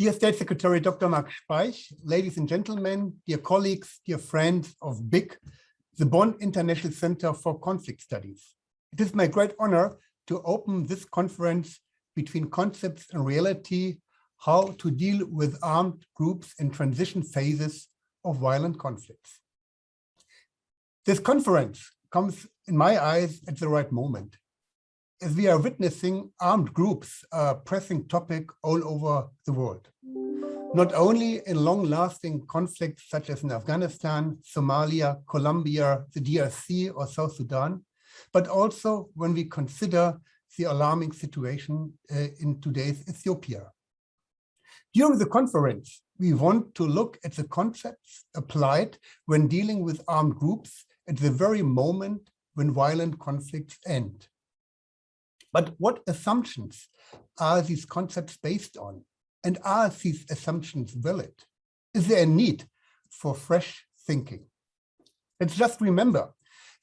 Dear State Secretary Dr. Marc Speich, ladies and gentlemen, dear colleagues, dear friends of BIC, the Bonn International Center for Conflict Studies. It is my great honor to open this conference between concepts and reality, how to deal with armed groups in transition phases of violent conflicts. This conference comes, in my eyes, at the right moment, as we are witnessing armed groups a pressing topic all over the world. Not only in long-lasting conflicts such as in Afghanistan, Somalia, Colombia, the DRC or South Sudan, but also when we consider the alarming situation in today's Ethiopia. During the conference, we want to look at the concepts applied when dealing with armed groups at the very moment when violent conflicts end. But what assumptions are these concepts based on? And are these assumptions valid? Is there a need for fresh thinking? Let's just remember,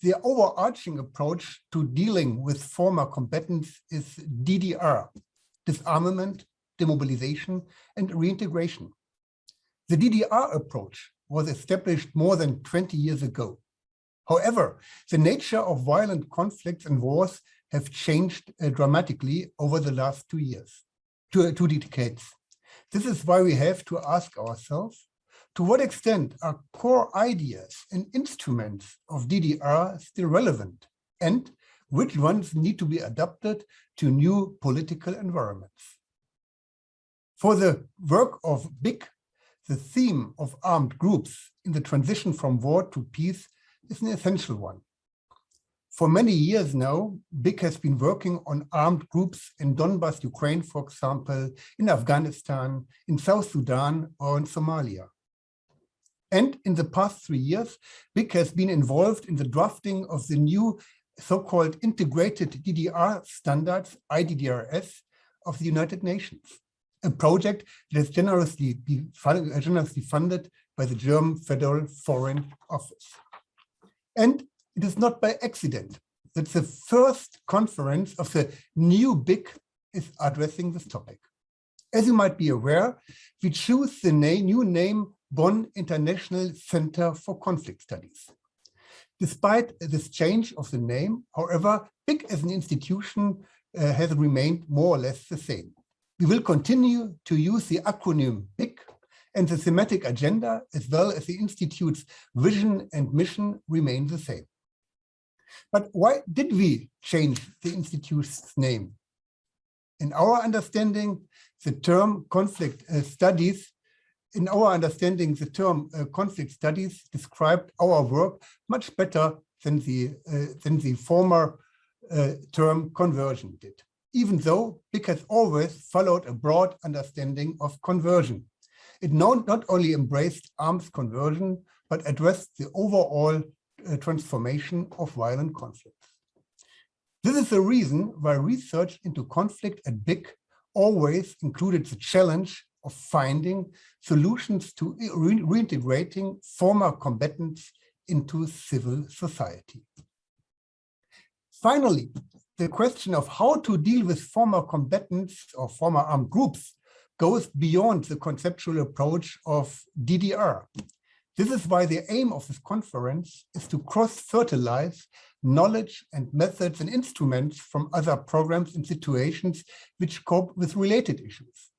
the overarching approach to dealing with former combatants is DDR, disarmament, demobilization, and reintegration. The DDR approach was established more than 20 years ago. However, the nature of violent conflicts and wars have changed dramatically over the last 2 years, two decades. This is why we have to ask ourselves, to what extent are core ideas and instruments of DDR still relevant, and which ones need to be adapted to new political environments? For the work of BIC, the theme of armed groups in the transition from war to peace is an essential one. For many years now, BIC has been working on armed groups in Donbas, Ukraine, for example, in Afghanistan, in South Sudan, or in Somalia. And in the past 3 years, BIC has been involved in the drafting of the new so-called integrated DDR standards, IDDRS, of the United Nations, a project that is generously funded by the German Federal Foreign Office. And it is not by accident that the first conference of the new BIC is addressing this topic. As you might be aware, we choose the new name Bonn International Center for Conflict Studies. Despite this change of the name, however, BIC as an institution has remained more or less the same. We will continue to use the acronym BIC, and the thematic agenda, as well as the Institute's vision and mission, remain the same. But why did we change the Institute's name? In our understanding, the term conflict studies described our work much better than the former term conversion did, even though BIC has always followed a broad understanding of conversion. It not only embraced arms conversion, but addressed the overall transformation of violent conflicts. This is the reason why research into conflict at BIC always included the challenge of finding solutions to reintegrating former combatants into civil society. Finally, the question of how to deal with former combatants or former armed groups goes beyond the conceptual approach of DDR. This is why the aim of this conference is to cross-fertilize knowledge and methods and instruments from other programs and situations which cope with related issues.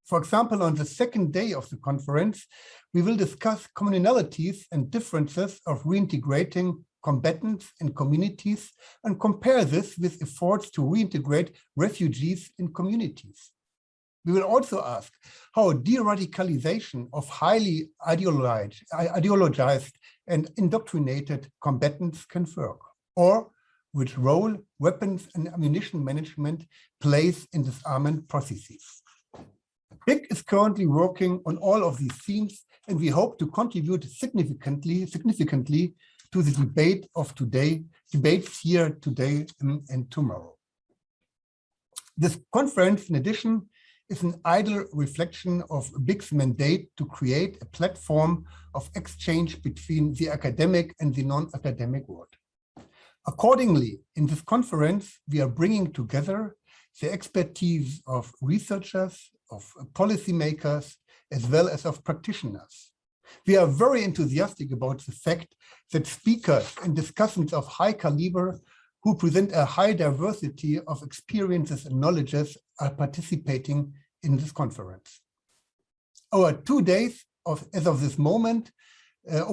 For example, on the second day of the conference, we will discuss commonalities and differences of reintegrating combatants and communities and compare this with efforts to reintegrate refugees in communities. We will also ask how de-radicalization of highly ideologized and indoctrinated combatants can work, or which role weapons and ammunition management plays in disarmament processes. BIC is currently working on all of these themes, and we hope to contribute significantly to the debate of today, debates here today and tomorrow. This conference, in addition, is an idle reflection of BIC's mandate to create a platform of exchange between the academic and the non-academic world. Accordingly, in this conference, we are bringing together the expertise of researchers, of policymakers, as well as of practitioners. We are very enthusiastic about the fact that speakers and discussants of high caliber who present a high diversity of experiences and knowledges are participating in this conference. Over 2 days as of this moment, the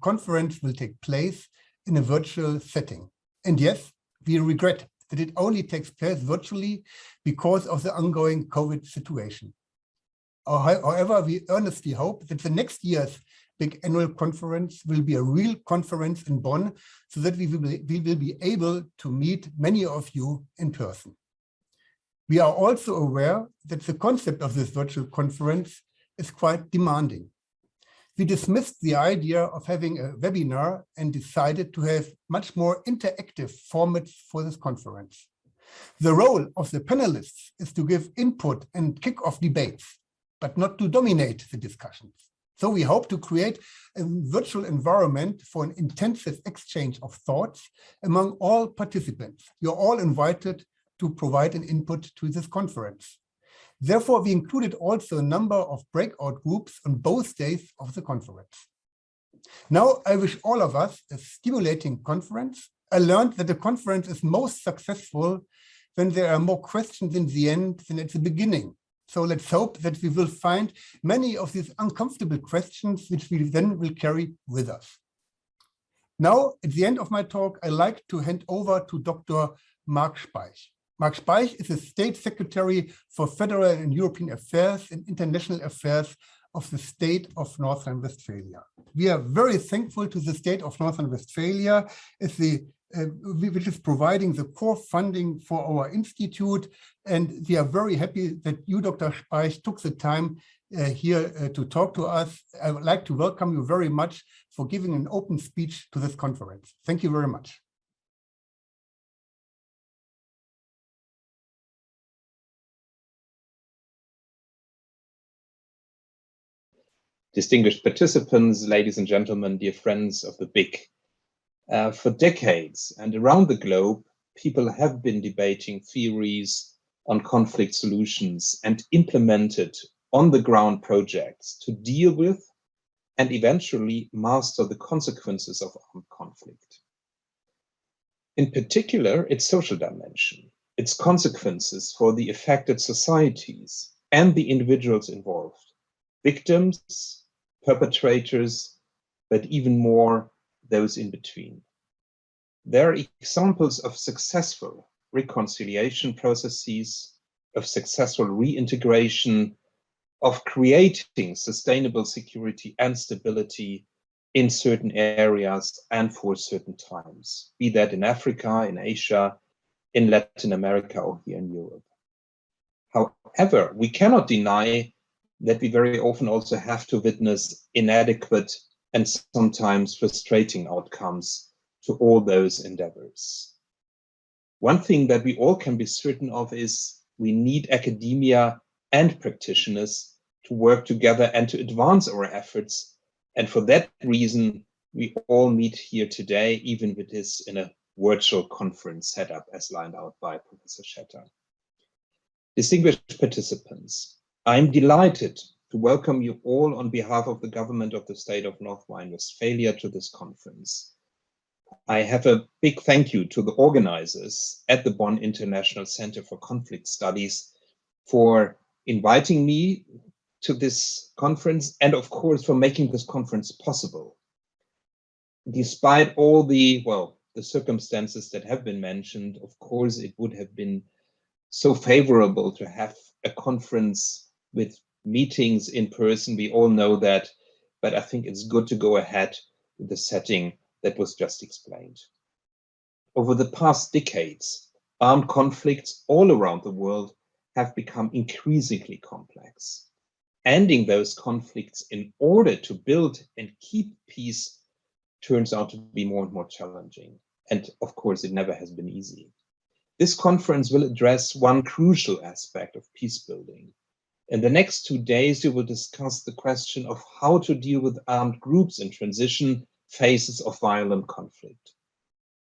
conference will take place in a virtual setting. And yes, we regret that it only takes place virtually because of the ongoing COVID situation. However, we earnestly hope that the next year's big annual conference will be a real conference in Bonn, so that we will be able to meet many of you in person. We are also aware that the concept of this virtual conference is quite demanding. We dismissed the idea of having a webinar and decided to have much more interactive formats for this conference. The role of the panelists is to give input and kick off debates, but not to dominate the discussions. So we hope to create a virtual environment for an intensive exchange of thoughts among all participants. You're all invited to provide an input to this conference. Therefore, we included also a number of breakout groups on both days of the conference. Now, I wish all of us a stimulating conference. I learned that the conference is most successful when there are more questions in the end than at the beginning. So let's hope that we will find many of these uncomfortable questions, which we then will carry with us. Now, at the end of my talk, I'd like to hand over to Dr. Marc Speich. Marc Speich is the State Secretary for Federal and European Affairs and International Affairs of the state of North Rhine-Westphalia. We are very thankful to the state of North Rhine-Westphalia which is providing the core funding for our institute. And we are very happy that you, Dr. Speich, took the time here to talk to us. I would like to welcome you very much for giving an open speech to this conference. Thank you very much. Distinguished participants, ladies and gentlemen, dear friends of the BIC. For decades and around the globe, people have been debating theories on conflict solutions and implemented on-the-ground projects to deal with and eventually master the consequences of armed conflict. In particular, its social dimension, its consequences for the affected societies and the individuals involved, victims, perpetrators, but even more, those in between. There are examples of successful reconciliation processes, of successful reintegration, of creating sustainable security and stability in certain areas and for certain times, be that in Africa, in Asia, in Latin America, or here in Europe. However, we cannot deny that we very often also have to witness inadequate and sometimes frustrating outcomes to all those endeavors. One thing that we all can be certain of is we need academia and practitioners to work together and to advance our efforts. And for that reason, we all meet here today, even with this in a virtual conference setup as lined out by Professor Schetter. Distinguished participants, I'm delighted to welcome you all on behalf of the government of the state of North Rhine-Westphalia to this conference. I have a big thank you to the organizers at the Bonn International Center for Conflict Studies for inviting me to this conference and of course for making this conference possible. Despite all the circumstances that have been mentioned, of course it would have been so favorable to have a conference with meetings in person. We all know that, but I think it's good to go ahead with the setting that was just explained. Over the past decades, armed conflicts all around the world have become increasingly complex. Ending those conflicts in order to build and keep peace turns out to be more and more challenging. And of course, it never has been easy. This conference will address one crucial aspect of peace building. In the next 2 days, we will discuss the question of how to deal with armed groups in transition phases of violent conflict.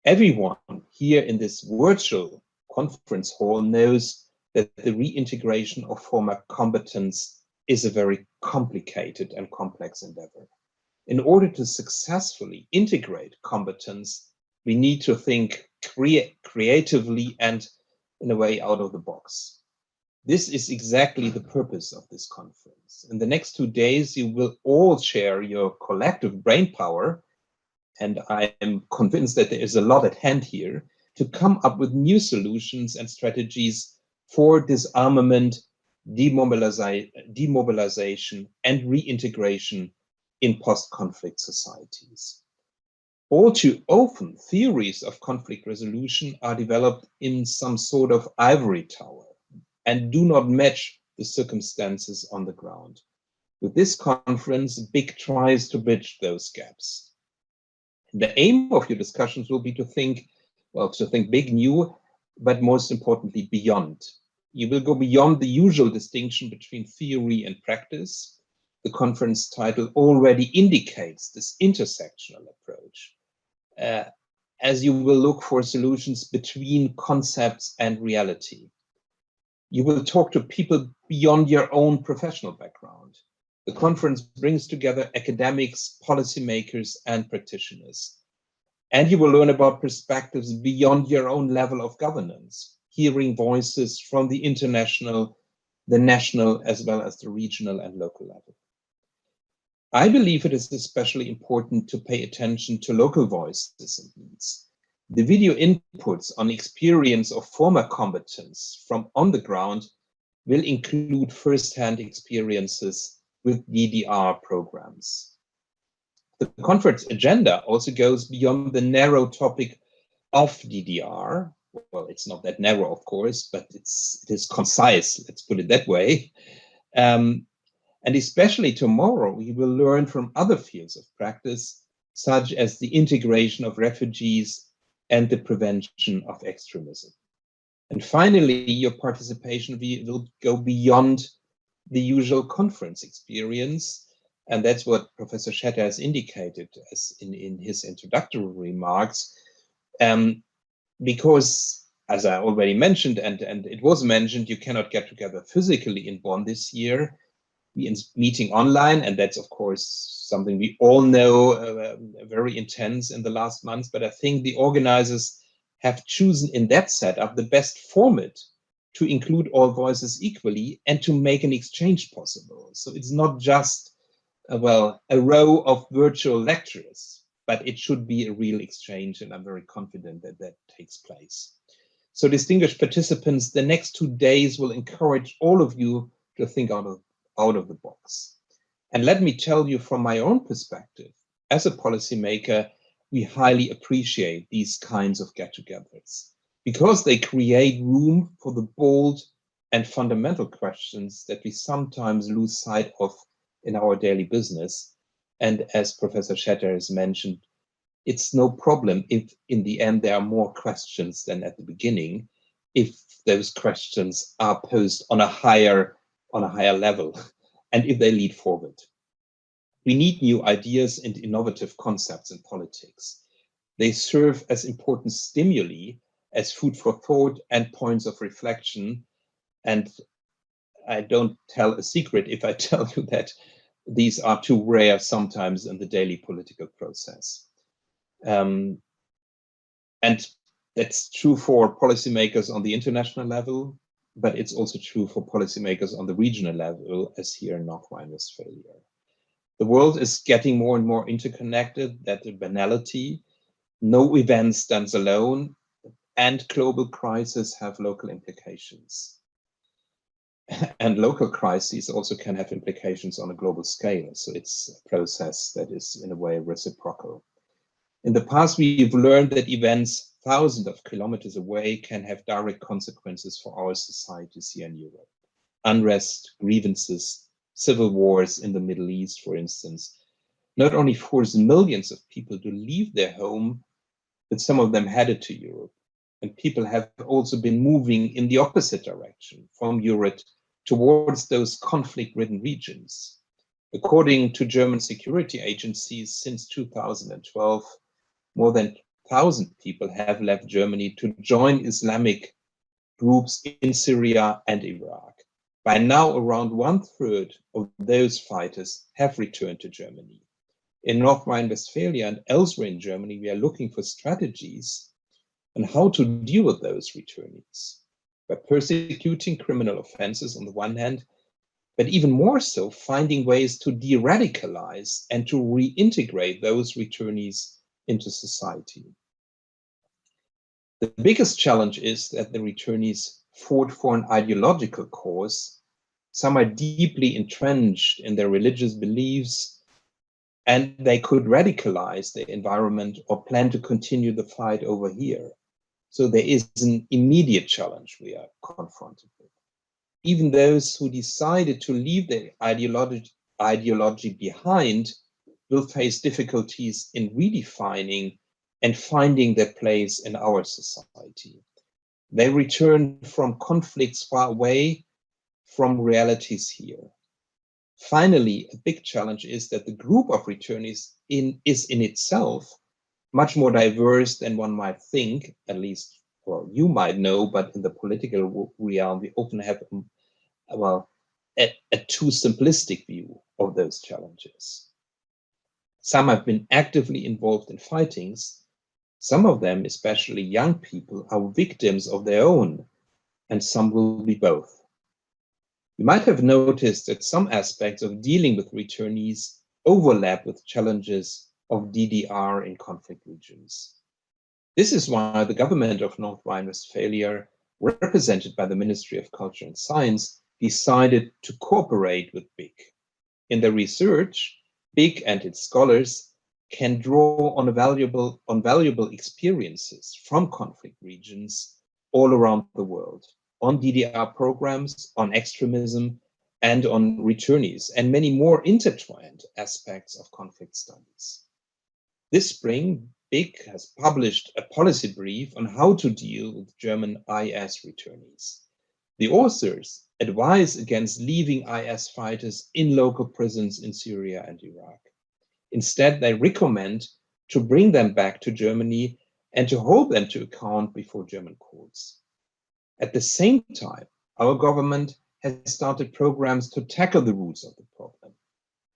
Everyone here in this virtual conference hall knows that the reintegration of former combatants is a very complicated and complex endeavor. In order to successfully integrate combatants, we need to think creatively and in a way out of the box. This is exactly the purpose of this conference. In the next 2 days, you will all share your collective brainpower, and I am convinced that there is a lot at hand here, to come up with new solutions and strategies for disarmament, demobilization, and reintegration in post-conflict societies. All too often, theories of conflict resolution are developed in some sort of ivory tower and do not match the circumstances on the ground. With this conference, BIC tries to bridge those gaps. The aim of your discussions will be to think big, new, but most importantly, beyond. You will go beyond the usual distinction between theory and practice. The conference title already indicates this intersectional approach, as you will look for solutions between concepts and reality. You will talk to people beyond your own professional background. The conference brings together academics, policymakers, and practitioners. And you will learn about perspectives beyond your own level of governance, hearing voices from the international, the national, as well as the regional and local level. I believe it is especially important to pay attention to local voices and needs. The video inputs on experience of former combatants from on the ground will include first-hand experiences with DDR programs. The conference agenda also goes beyond the narrow topic of DDR. Well, it's not that narrow, of course, but it is concise, let's put it that way. And especially tomorrow, we will learn from other fields of practice, such as the integration of refugees and the prevention of extremism. And finally, your participation will go beyond the usual conference experience. And that's what Professor Schetter has indicated as in his introductory remarks. Because, as I already mentioned, and it was mentioned, you cannot get together physically in Bonn this year. We are meeting online, and that's, of course, something we all know very intense in the last months. But I think the organizers have chosen in that setup the best format to include all voices equally and to make an exchange possible. So it's not just a row of virtual lectures, but it should be a real exchange, and I'm very confident that that takes place. So distinguished participants, the next 2 days will encourage all of you to think out of the box. And let me tell you from my own perspective, as a policymaker, we highly appreciate these kinds of get-togethers because they create room for the bold and fundamental questions that we sometimes lose sight of in our daily business. And as Professor Schetter has mentioned, it's no problem if in the end there are more questions than at the beginning, if those questions are posed on a higher level and if they lead forward. We need new ideas and innovative concepts in politics. They serve as important stimuli, as food for thought and points of reflection. And I don't tell a secret if I tell you that these are too rare sometimes in the daily political process. And that's true for policymakers on the international level, but it's also true for policymakers on the regional level, as here in North Rhine-Westphalia. The world is getting more and more interconnected, that the banality, no event stands alone, and global crises have local implications. And local crises also can have implications on a global scale. So it's a process that is in a way reciprocal. In the past, we've learned that events thousands of kilometers away can have direct consequences for our societies here in Europe. Unrest, grievances, civil wars in the Middle East, for instance, not only force millions of people to leave their home, but some of them headed to Europe. And people have also been moving in the opposite direction from Europe towards those conflict-ridden regions. According to German security agencies, since 2012, more than 1,000 people have left Germany to join Islamic groups in Syria and Iraq. By now, around 1/3 of those fighters have returned to Germany. In North Rhine-Westphalia and elsewhere in Germany, we are looking for strategies on how to deal with those returnees by persecuting criminal offenses on the one hand, but even more so, finding ways to de-radicalize and to reintegrate those returnees into society. The biggest challenge is that the returnees fought for an ideological cause. Some are deeply entrenched in their religious beliefs, and they could radicalize the environment or plan to continue the fight over here. So there is an immediate challenge we are confronted with. Even those who decided to leave their ideology behind will face difficulties in redefining and finding their place in our society. They return from conflicts far away from realities here. Finally, a big challenge is that the group of returnees is in itself much more diverse than one might think, at least, or you might know, but in the political realm, we often have a too simplistic view of those challenges. Some have been actively involved in fightings. Some of them, especially young people, are victims of their own, and some will be both. You might have noticed that some aspects of dealing with returnees overlap with challenges of DDR in conflict regions. This is why the government of North Rhine-Westphalia, represented by the Ministry of Culture and Science, decided to cooperate with BIC. In their research, BIC and its scholars can draw on valuable experiences from conflict regions all around the world, on DDR programs, on extremism, and on returnees, and many more intertwined aspects of conflict studies. This spring, BIC has published a policy brief on how to deal with German IS returnees. The authors advise against leaving IS fighters in local prisons in Syria and Iraq. Instead, they recommend to bring them back to Germany and to hold them to account before German courts. At the same time, our government has started programs to tackle the roots of the problem.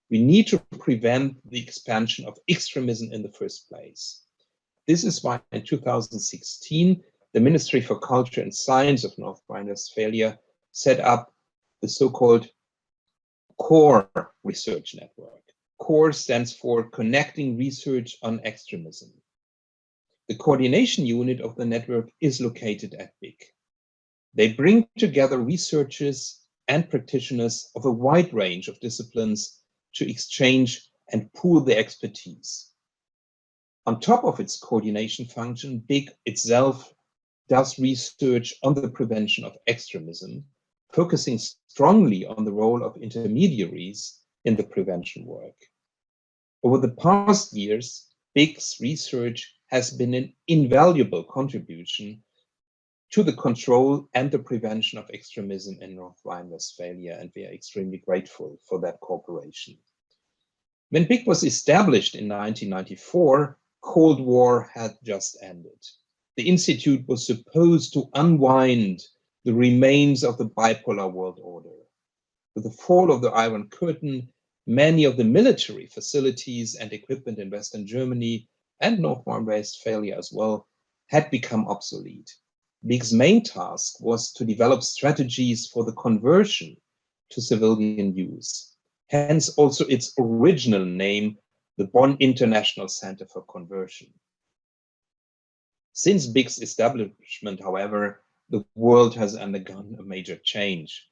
We need to prevent the expansion of extremism in the first place. This is why in 2016, the Ministry for Culture and Science of North Rhine-Westphalia set up the so-called CORE research network. CORE stands for Connecting Research on Extremism. The coordination unit of the network is located at BIC. They bring together researchers and practitioners of a wide range of disciplines to exchange and pool their expertise. On top of its coordination function, BIC itself does research on the prevention of extremism, focusing strongly on the role of intermediaries in the prevention work. Over the past years, BIC's research has been an invaluable contribution to the control and the prevention of extremism in North Rhine-Westphalia, and we are extremely grateful for that cooperation. When BIC was established in 1994, Cold War had just ended. The Institute was supposed to unwind the remains of the bipolar world order. With the fall of the Iron Curtain, many of the military facilities and equipment in Western Germany and North Rhine-Westphalia as well had become obsolete. BIC's main task was to develop strategies for the conversion to civilian use. Hence also its original name, the Bonn International Center for Conversion. Since BIC's establishment, however, the world has undergone a major change,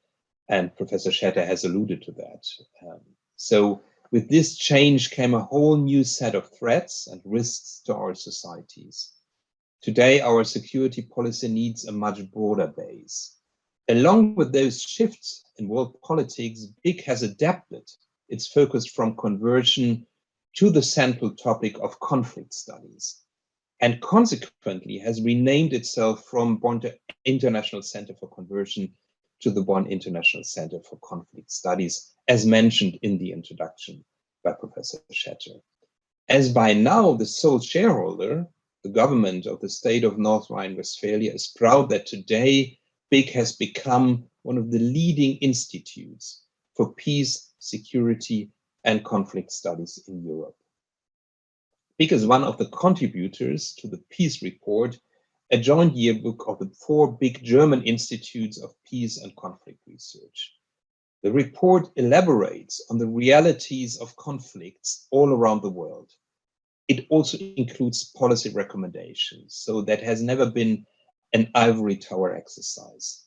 and Professor Schetter has alluded to that. So with this change came a whole new set of threats and risks to our societies. Today, our security policy needs a much broader base. Along with those shifts in world politics, BIC has adapted its focus from conversion to the central topic of conflict studies, and consequently has renamed itself from Bonn International Center for Conversion to the Bonn International Center for Conflict Studies, as mentioned in the introduction by Professor Schetter. As by now the sole shareholder, the government of the state of North Rhine-Westphalia is proud that today BIC has become one of the leading institutes for peace, security, and conflict studies in Europe. BIC is one of the contributors to the Peace Report, a joint yearbook of the 4 big German institutes of peace and conflict research. The report elaborates on the realities of conflicts all around the world. It also includes policy recommendations, so that has never been an ivory tower exercise.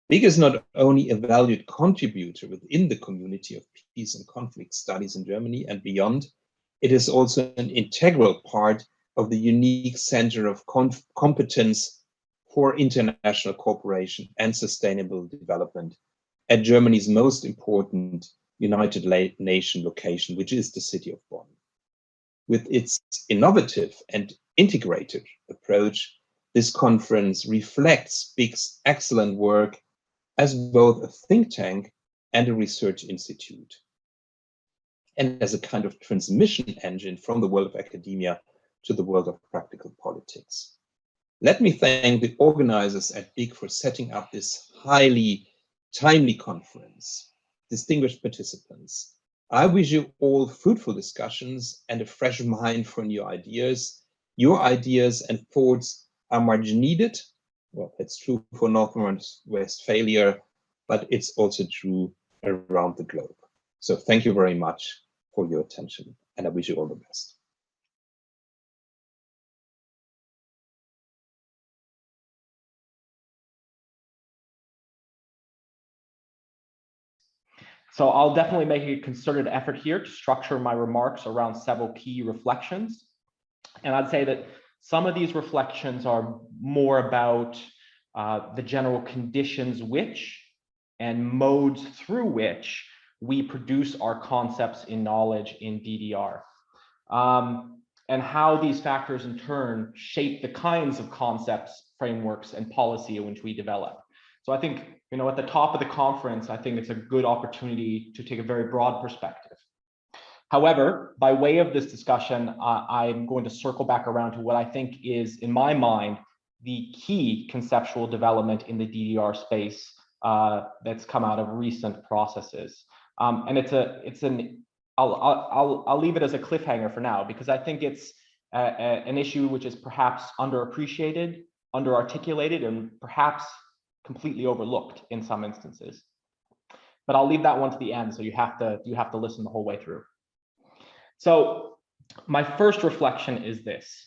BIC is not only a valued contributor within the community of peace and conflict studies in Germany and beyond, it is also an integral part of the unique center of competence for international cooperation and sustainable development at Germany's most important United Nations location, which is the city of Bonn. With its innovative and integrated approach, this conference reflects BIC's excellent work as both a think tank and a research institute, and as a kind of transmission engine from the world of academia to the world of practical politics. Let me thank the organizers at BIC for setting up this highly timely conference. Distinguished participants, I wish you all fruitful discussions and a fresh mind for new ideas. Your ideas and thoughts are much needed. Well, that's true for North Rhine-Westphalia, but it's also true around the globe. So thank you very much for your attention, and I wish you all the best. So I'll definitely make a concerted effort here to structure my remarks around several key reflections. And I'd say that some of these reflections are more about the general conditions which and modes through which we produce our concepts in knowledge in DDR. And how these factors in turn shape the kinds of concepts, frameworks, and policy in which we develop. So I think, at the top of the conference, I think it's a good opportunity to take a very broad perspective. However, by way of this discussion, I'm going to circle back around to what I think is, in my mind, the key conceptual development in the DDR space that's come out of recent processes. And I'll leave it as a cliffhanger for now, because I think it's an issue which is perhaps underappreciated, underarticulated, and perhaps completely overlooked in some instances. But I'll leave that one to the end, so you have to listen the whole way through. So my first reflection is this: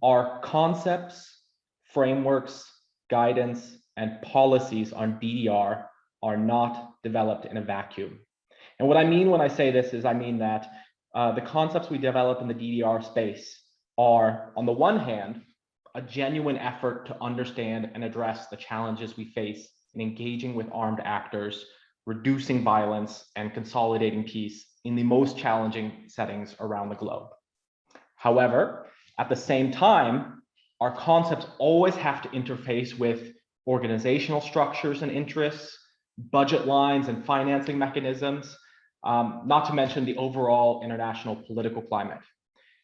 our concepts, frameworks, guidance, and policies on DDR are not developed in a vacuum. And what I mean when I say this is I mean that the concepts we develop in the DDR space are, on the one hand, a genuine effort to understand and address the challenges we face in engaging with armed actors, reducing violence, and consolidating peace in the most challenging settings around the globe. However, at the same time, our concepts always have to interface with organizational structures and interests, budget lines and financing mechanisms, not to mention the overall international political climate.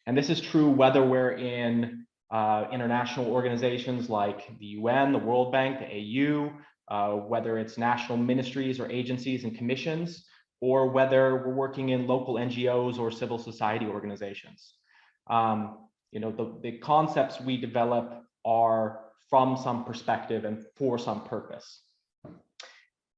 And this is true whether we're in international organizations like the UN, the World Bank, the AU, whether it's national ministries or agencies and commissions, or whether we're working in local NGOs or civil society organizations. The concepts we develop are from some perspective and for some purpose.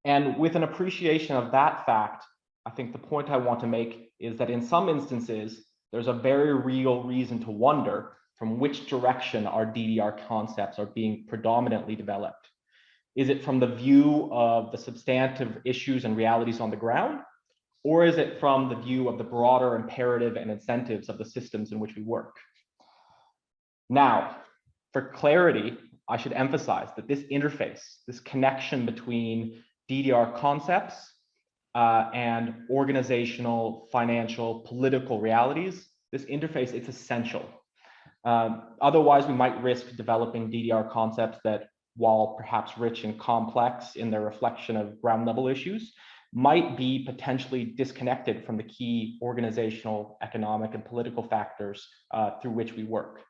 And with an appreciation of that fact, I think the point I want to make is that in some instances, there's a very real reason to wonder from which direction our DDR concepts are being predominantly developed. Is it from the view of the substantive issues and realities on the ground, or is it from the view of the broader imperative and incentives of the systems in which we work? Now, for clarity, I should emphasize that this interface, this connection between DDR concepts and organizational, financial, political realities, this interface, it's essential. Otherwise, we might risk developing DDR concepts that, while perhaps rich and complex in their reflection of ground level issues, might be potentially disconnected from the key organizational, economic, and political factors through which we work.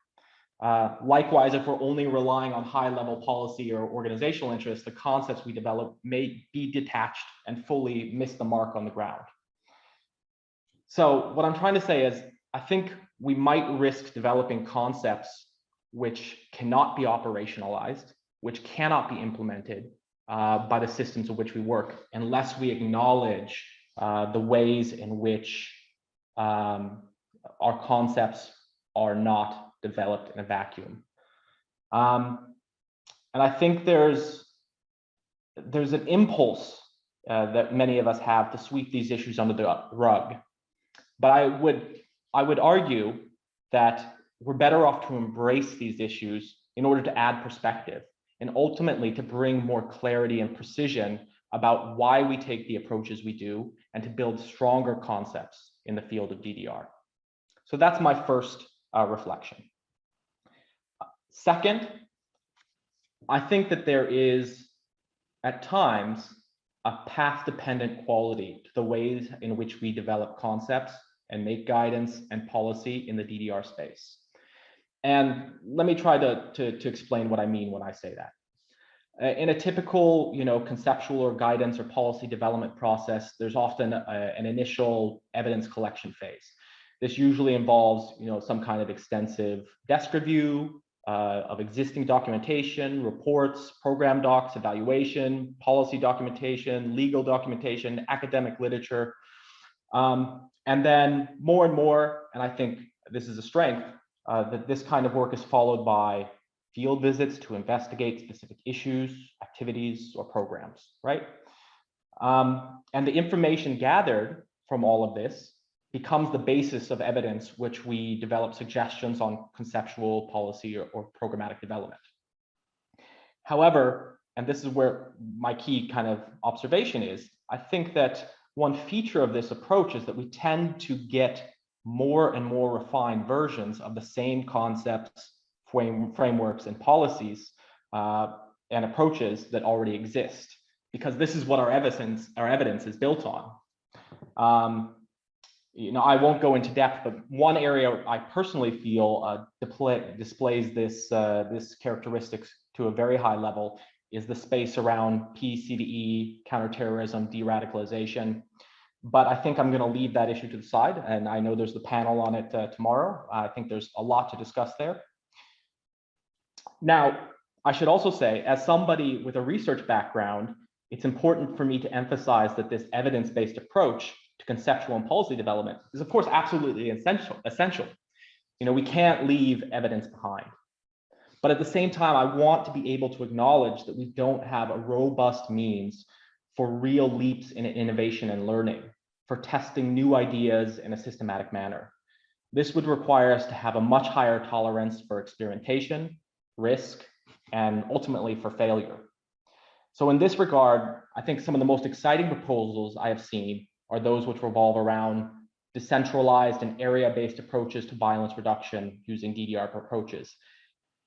Likewise, if we're only relying on high-level policy or organizational interests, the concepts we develop may be detached and fully miss the mark on the ground. So what I'm trying to say is, I think we might risk developing concepts which cannot be operationalized, which cannot be implemented by the systems in which we work, unless we acknowledge the ways in which our concepts are not developed in a vacuum. And I think there's an impulse that many of us have to sweep these issues under the rug. But I would argue that we're better off to embrace these issues in order to add perspective and ultimately to bring more clarity and precision about why we take the approaches we do and to build stronger concepts in the field of DDR. So that's my first reflection. Second, I think that there is at times a path-dependent quality to the ways in which we develop concepts and make guidance and policy in the DDR space. And let me try to explain what I mean when I say that. In a typical, conceptual or guidance or policy development process, there's often an initial evidence collection phase. This usually involves, some kind of extensive desk review of existing documentation, reports, program docs, evaluation, policy documentation, legal documentation, academic literature. And then more and more, and I think this is a strength, that this kind of work is followed by field visits to investigate specific issues, activities, or programs, right? And the information gathered from all of this becomes the basis of evidence which we develop suggestions on conceptual policy or programmatic development. However, and this is where my key kind of observation is, I think that one feature of this approach is that we tend to get more and more refined versions of the same concepts, frameworks, and policies and approaches that already exist, because this is what our evidence is built on. I won't go into depth, but one area I personally feel displays this characteristics to a very high level is the space around PCDE, counterterrorism, de-radicalization. But I think I'm going to leave that issue to the side, and I know there's the panel on it tomorrow. I think there's a lot to discuss there. Now, I should also say, as somebody with a research background, it's important for me to emphasize that this evidence-based approach to conceptual and policy development is, of course, absolutely essential. We can't leave evidence behind. But at the same time, I want to be able to acknowledge that we don't have a robust means for real leaps in innovation and learning, for testing new ideas in a systematic manner. This would require us to have a much higher tolerance for experimentation, risk, and ultimately for failure. So in this regard, I think some of the most exciting proposals I have seen are those which revolve around decentralized and area-based approaches to violence reduction using DDR approaches,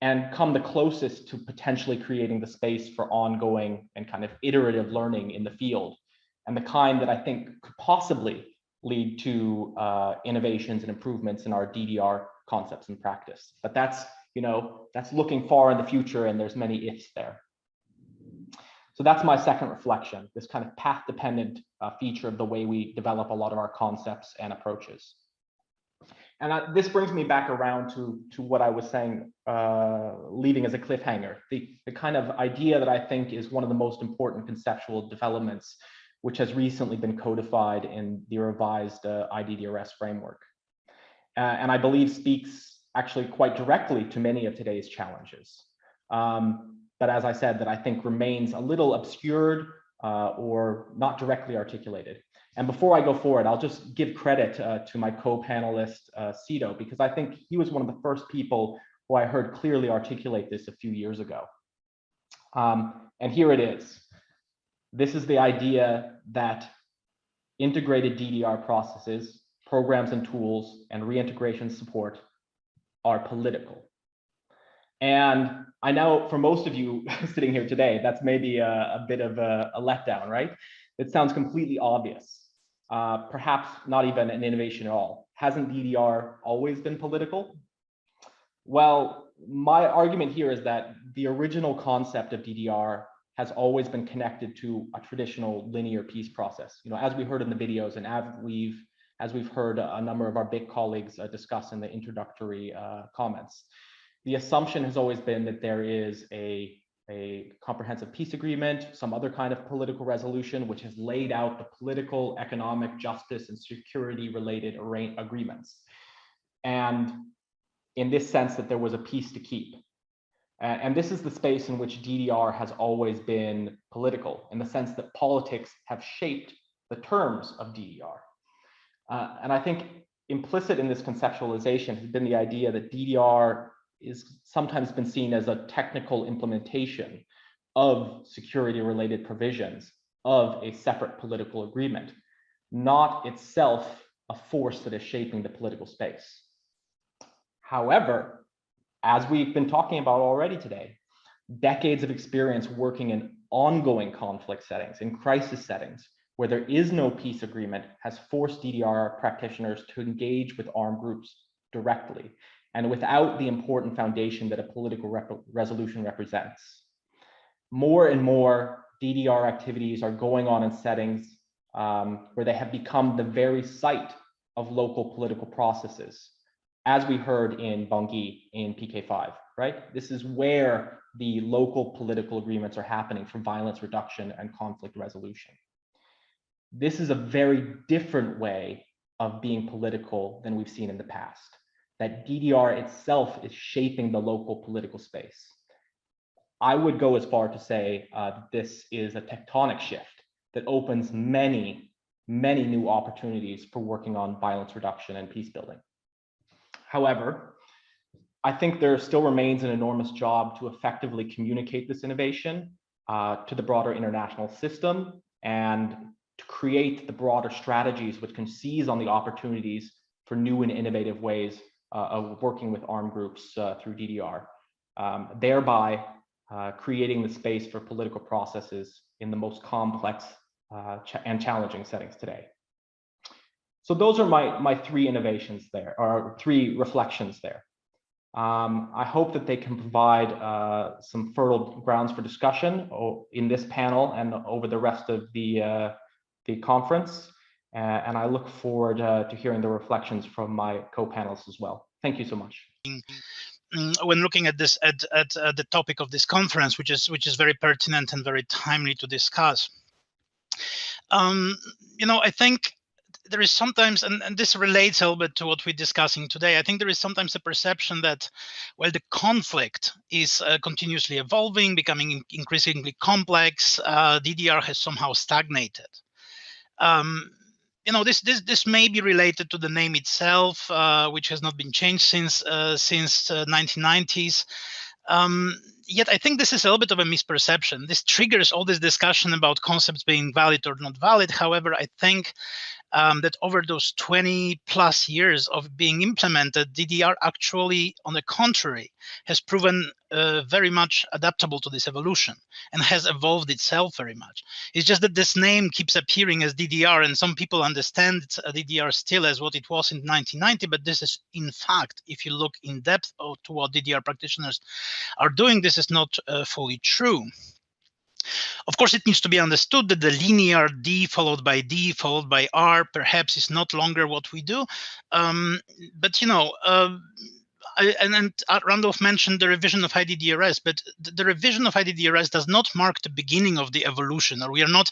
and come the closest to potentially creating the space for ongoing and kind of iterative learning in the field, and the kind that I think could possibly lead to innovations and improvements in our DDR concepts and practice. But that's looking far in the future, and there's many ifs there. So that's my second reflection, this kind of path-dependent feature of the way we develop a lot of our concepts and approaches. And this brings me back around to what I was saying, leaving as a cliffhanger, the kind of idea that I think is one of the most important conceptual developments, which has recently been codified in the revised IDDRS framework. And I believe speaks actually quite directly to many of today's challenges. But as I said, that I think remains a little obscured or not directly articulated. And before I go forward, I'll just give credit to my co-panelist, Cito, because I think he was one of the first people who I heard clearly articulate this a few years ago. And here it is. This is the idea that integrated DDR processes, programs and tools, and reintegration support are political. And I know for most of you sitting here today, that's maybe a bit of a letdown, right? It sounds completely obvious. Perhaps not even an innovation at all. Hasn't DDR always been political? Well, my argument here is that the original concept of DDR has always been connected to a traditional linear peace process. As we heard in the videos, and as we've heard a number of our BIC colleagues discuss in the introductory comments, the assumption has always been that there is a comprehensive peace agreement, some other kind of political resolution, which has laid out the political, economic, justice, and security-related agreements. And in this sense, that there was a peace to keep. And this is the space in which DDR has always been political, in the sense that politics have shaped the terms of DDR. And I think implicit in this conceptualization has been the idea that DDR is sometimes been seen as a technical implementation of security-related provisions of a separate political agreement, not itself a force that is shaping the political space. However, as we've been talking about already today, decades of experience working in ongoing conflict settings, in crisis settings, where there is no peace agreement, has forced DDR practitioners to engage with armed groups directly, and without the important foundation that a political resolution represents. More and more DDR activities are going on in settings where they have become the very site of local political processes, as we heard in Bangui in PK5, right? This is where the local political agreements are happening for violence reduction and conflict resolution. This is a very different way of being political than we've seen in the past. That DDR itself is shaping the local political space. I would go as far to say this is a tectonic shift that opens many, many new opportunities for working on violence reduction and peace building. However, I think there still remains an enormous job to effectively communicate this innovation to the broader international system, and to create the broader strategies which can seize on the opportunities for new and innovative ways of working with armed groups through DDR, thereby creating the space for political processes in the most complex and challenging settings today. So those are my three innovations there, or three reflections there. I hope that they can provide some fertile grounds for discussion in this panel and over the rest of the conference. And I look forward to hearing the reflections from my co-panelists as well. Thank you so much. When looking at this, at the topic of this conference, which is very pertinent and very timely to discuss, I think there is sometimes, and this relates a little bit to what we're discussing today, I think there is sometimes a perception that, well, the conflict is continuously evolving, becoming increasingly complex, DDR has somehow stagnated. This may be related to the name itself, which has not been changed since 1990s. Yet I think this is a little bit of a misperception. This triggers all this discussion about concepts being valid or not valid. However, I think that over those 20 plus years of being implemented, DDR actually, on the contrary, has proven very much adaptable to this evolution and has evolved itself very much. It's just that this name keeps appearing as DDR, and some people understand DDR still as what it was in 1990, but this is, in fact, if you look in depth to what DDR practitioners are doing, this is not fully true. Of course, it needs to be understood that the linear D followed by D followed by R perhaps is not longer what we do. But Randolph mentioned the revision of IDDRS, but the revision of IDDRS does not mark the beginning of the evolution, or we are not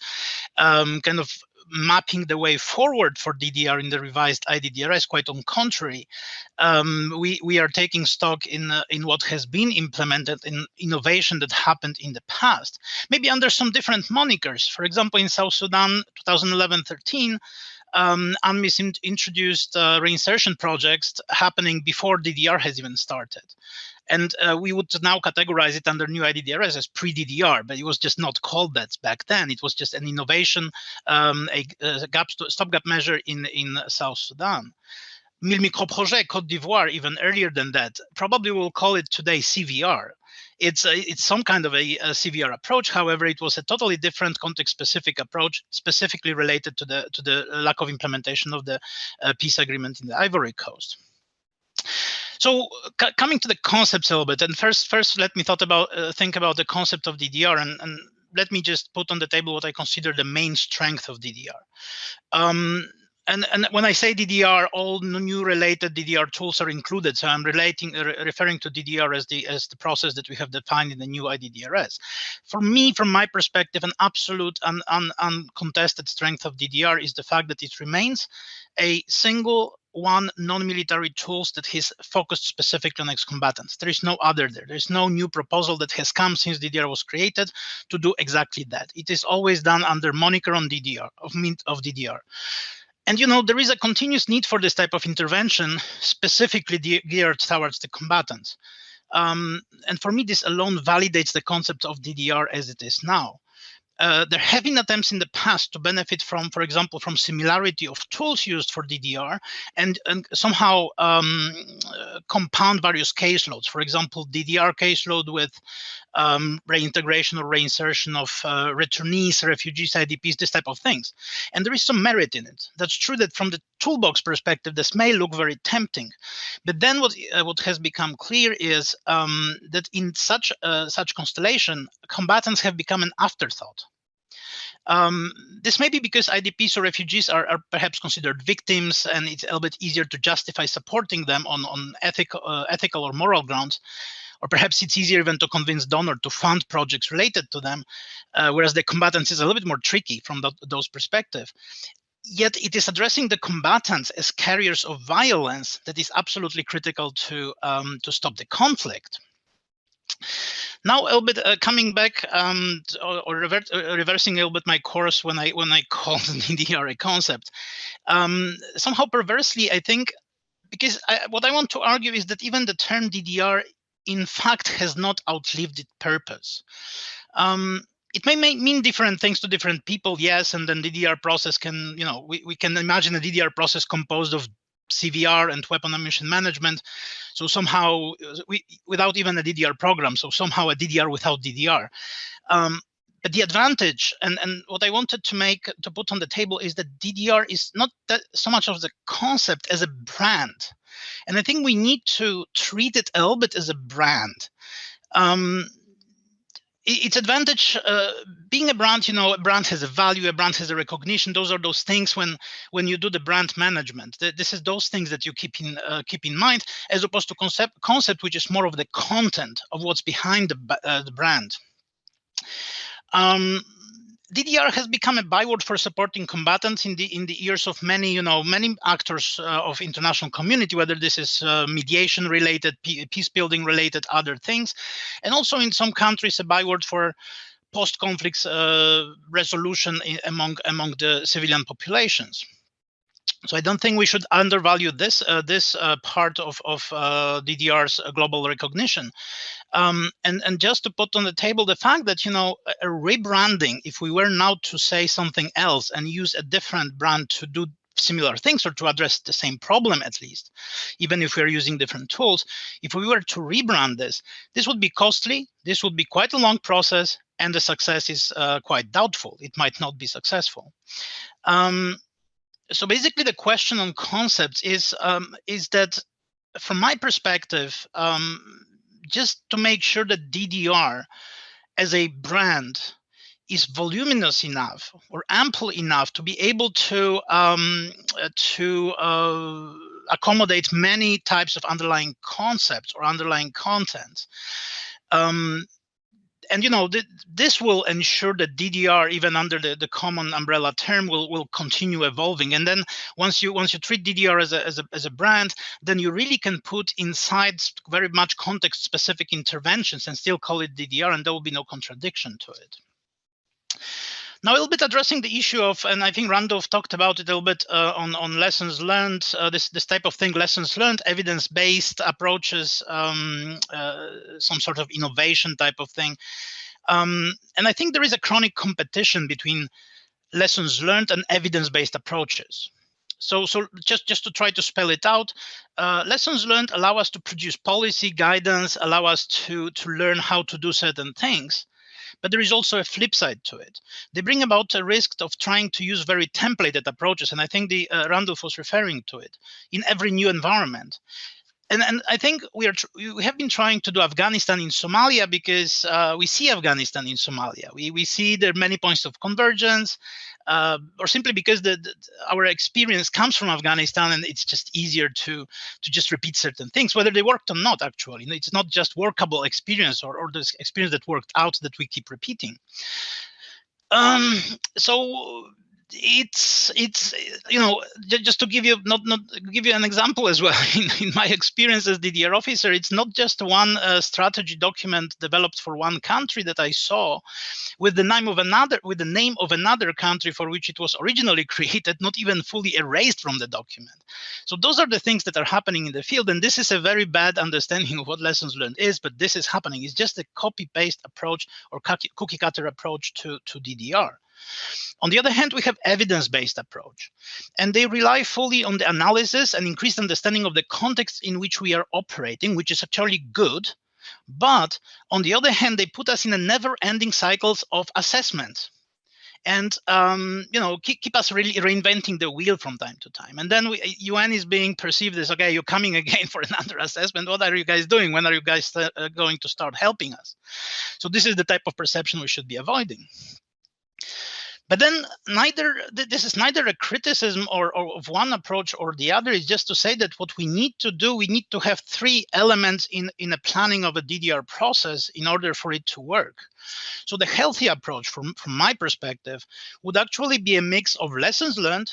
kind of mapping the way forward for DDR in the revised IDDRS. Quite on contrary, we are taking stock in what has been implemented, in innovation that happened in the past, maybe under some different monikers. For example, in South Sudan, 2011-13, UNMISS introduced reinsertion projects happening before DDR has even started. And we would now categorize it under new IDDRS as pre-DDR, but it was just not called that back then. It was just an innovation, a stopgap measure in South Sudan. Mille Microprojets, Côte d'Ivoire, even earlier than that, probably we'll call it today CVR. It's some kind of a CVR approach. However, it was a totally different context-specific approach, specifically related to the lack of implementation of the peace agreement in the Ivory Coast. So coming to the concepts a little bit, and first let me think about the concept of DDR, and let me just put on the table what I consider the main strength of DDR. And when I say DDR, all new related DDR tools are included. So I'm referring to DDR as the process that we have defined in the new IDDRS. For me, from my perspective, an absolute and uncontested strength of DDR is the fact that it remains a single non-military tools that is focused specifically on ex-combatants. There is no other there. There is no new proposal that has come since DDR was created to do exactly that. It is always done under moniker on DDR, of DDR. And there is a continuous need for this type of intervention, specifically geared towards the combatants. And for me, this alone validates the concept of DDR as it is now. There have been attempts in the past to benefit from, for example, from similarity of tools used for DDR and somehow compound various caseloads. For example, DDR caseload with reintegration or reinsertion of returnees, refugees, IDPs, this type of things. And there is some merit in it. That's true that from the toolbox perspective, this may look very tempting. But then what has become clear is that in such constellation, combatants have become an afterthought. This may be because IDPs or refugees are perhaps considered victims, and it's a little bit easier to justify supporting them on ethical or moral grounds. Or perhaps it's easier even to convince donors to fund projects related to them, whereas the combatants is a little bit more tricky from those perspectives. Yet it is addressing the combatants as carriers of violence that is absolutely critical to stop the conflict. Now, a little bit coming back or reversing a little bit my course when I called DDR a concept. Somehow perversely, I think, because what I want to argue is that even the term DDR in fact has not outlived its purpose. It may mean different things to different people, yes, and then DDR process can, we can imagine a DDR process composed of CVR and weapon ammunition management. So somehow, without even a DDR program, so somehow a DDR without DDR. But the advantage, and what I wanted to put on the table is that DDR is not that so much of the concept as a brand. And I think we need to treat it a little bit as a brand. Its advantage, being a brand, a brand has a value, a brand has a recognition. Those are those things when you do the brand management. This is those things that you keep in mind, as opposed to concept, which is more of the content of what's behind the brand. DDR has become a byword for supporting combatants in the ears of many actors of international community, whether this is mediation related, peace building related, other things, and also in some countries a byword for post-conflict resolution among the civilian populations. So I don't think we should undervalue this part of DDR's global recognition. And just to put on the table the fact that, a rebranding, if we were now to say something else and use a different brand to do similar things or to address the same problem, at least, even if we're using different tools, if we were to rebrand this would be costly, this would be quite a long process, and the success is quite doubtful. It might not be successful. So basically the question on concepts is that, from my perspective, just to make sure that DDR as a brand is voluminous enough or ample enough to be able to accommodate many types of underlying concepts or underlying content. And this will ensure that DDR, even under the common umbrella term, will continue evolving. And then once you treat DDR as a brand, then you really can put inside very much context-specific interventions and still call it DDR, and there will be no contradiction to it. Now, a little bit addressing the issue of, and I think Randolph talked about it a little bit on lessons learned, this type of thing, lessons learned, evidence-based approaches, some sort of innovation type of thing. And I think there is a chronic competition between lessons learned and evidence-based approaches. So just to try to spell it out, lessons learned allow us to produce policy guidance, allow us to learn how to do certain things. But there is also a flip side to it. They bring about a risk of trying to use very templated approaches, and I think Randolph was referring to it, in every new environment. and I think we have been trying to do Afghanistan in Somalia because we see Afghanistan in Somalia. We see there are many points of convergence, or simply because our experience comes from Afghanistan, and it's just easier to just repeat certain things, whether they worked or not. Actually, it's not just workable experience or the experience that worked out that we keep repeating. So it's just to give you not give you an example as well. In my experience as DDR officer, it's not just one strategy document developed for one country that I saw with the name of another country for which it was originally created, not even fully erased from the document. So those are the things that are happening in the field, and this is a very bad understanding of what lessons learned is, but this is happening. It's just a copy-paste approach or cookie-cutter approach to DDR. On the other hand, we have evidence-based approach, and they rely fully on the analysis and increased understanding of the context in which we are operating, which is actually good. But on the other hand, they put us in a never-ending cycles of assessment, and keep us really reinventing the wheel from time to time. And then UN is being perceived as, okay, you're coming again for another assessment. What are you guys doing? When are you guys going to start helping us? So this is the type of perception we should be avoiding. But then this is neither a criticism or of one approach or the other. It's just to say that what we need to do, we need to have three elements in a planning of a DDR process in order for it to work. So the healthy approach from my perspective would actually be a mix of lessons learned,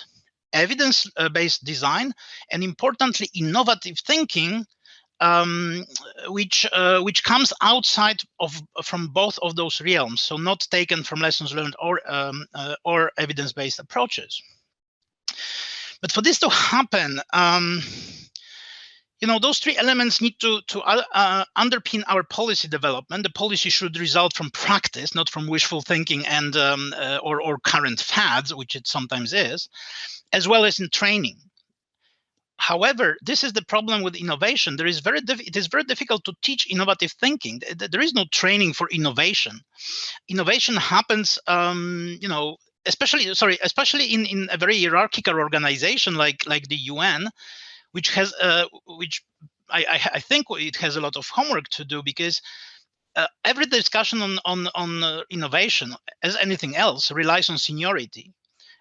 evidence-based design, and importantly, innovative thinking, which comes outside from both of those realms, so not taken from lessons learned or evidence-based approaches. But for this to happen, those three elements need to underpin our policy development. The policy should result from practice, not from wishful thinking and or current fads, which it sometimes is, as well as in training. However, this is the problem with innovation. It is very difficult to teach innovative thinking. There is no training for innovation. Innovation happens, especially in a very hierarchical organization like the UN, which has I think it has a lot of homework to do, because every discussion on innovation, as anything else, relies on seniority.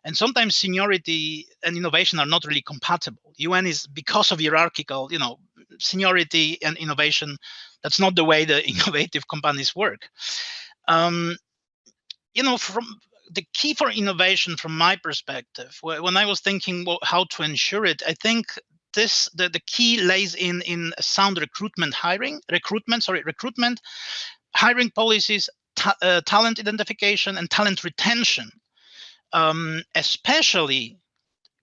And sometimes seniority and innovation are not really compatible. UN is, because of hierarchical, seniority and innovation, that's not the way the innovative companies work. From the key for innovation, from my perspective, when I was thinking how to ensure it, I think the key lays in sound recruitment, hiring policies, talent identification, and talent retention. Especially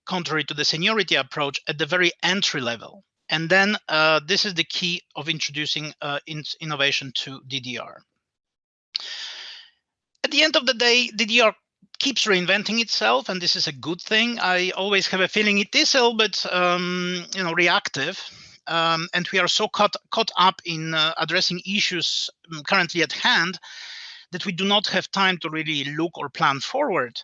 contrary to the seniority approach at the very entry level. And then this is the key of introducing innovation to DDR. At the end of the day, DDR keeps reinventing itself, and this is a good thing. I always have a feeling it is a little bit reactive. And we are so caught up in addressing issues currently at hand that we do not have time to really look or plan forward.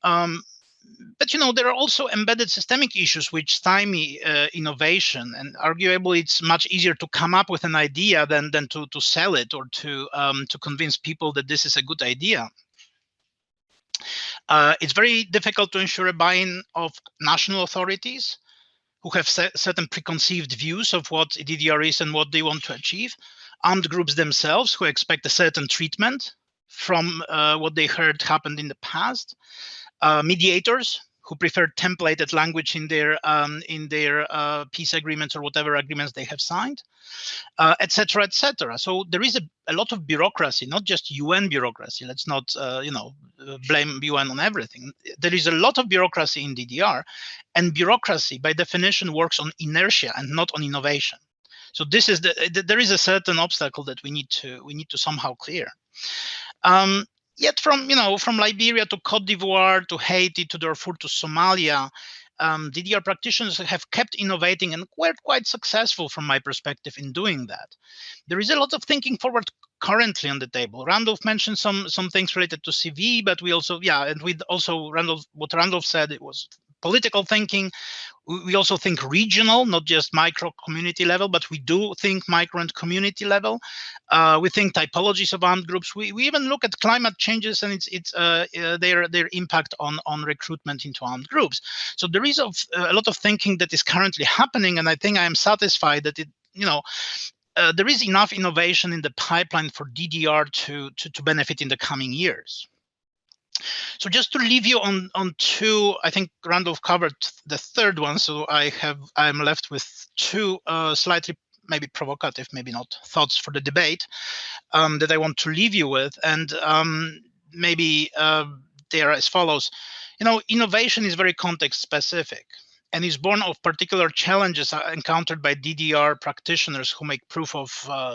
But there are also embedded systemic issues which stymie innovation, and arguably it's much easier to come up with an idea than to sell it or to convince people that this is a good idea. It's very difficult to ensure a buy-in of national authorities who have certain preconceived views of what DDR is and what they want to achieve. Armed groups themselves who expect a certain treatment from what they heard happened in the past. Mediators who prefer templated language in their peace agreements or whatever agreements they have signed, etc., etc. So there is a lot of bureaucracy, not just UN bureaucracy. Let's not blame UN on everything. There is a lot of bureaucracy in DDR, and bureaucracy by definition works on inertia and not on innovation. So this is there is a certain obstacle that we need to somehow clear. Yet from Liberia to Cote d'Ivoire to Haiti to Darfur to Somalia, DDR practitioners have kept innovating and were quite successful from my perspective in doing that. There is a lot of thinking forward currently on the table. Randolph mentioned some things related to CV, but we also, and with also what Randolph said, it was political thinking. We also think regional, not just micro community level, but we do think micro and community level. We think typologies of armed groups. We even look at climate changes and their impact on recruitment into armed groups. So there is a lot of thinking that is currently happening, and I think I am satisfied that there is enough innovation in the pipeline for DDR to benefit in the coming years. So just to leave you on two, I think Randolph covered the third one, so I'm left with two slightly maybe provocative, maybe not, thoughts for the debate that I want to leave you with, and maybe they are as follows. Innovation is very context specific and is born of particular challenges encountered by DDR practitioners who make proof of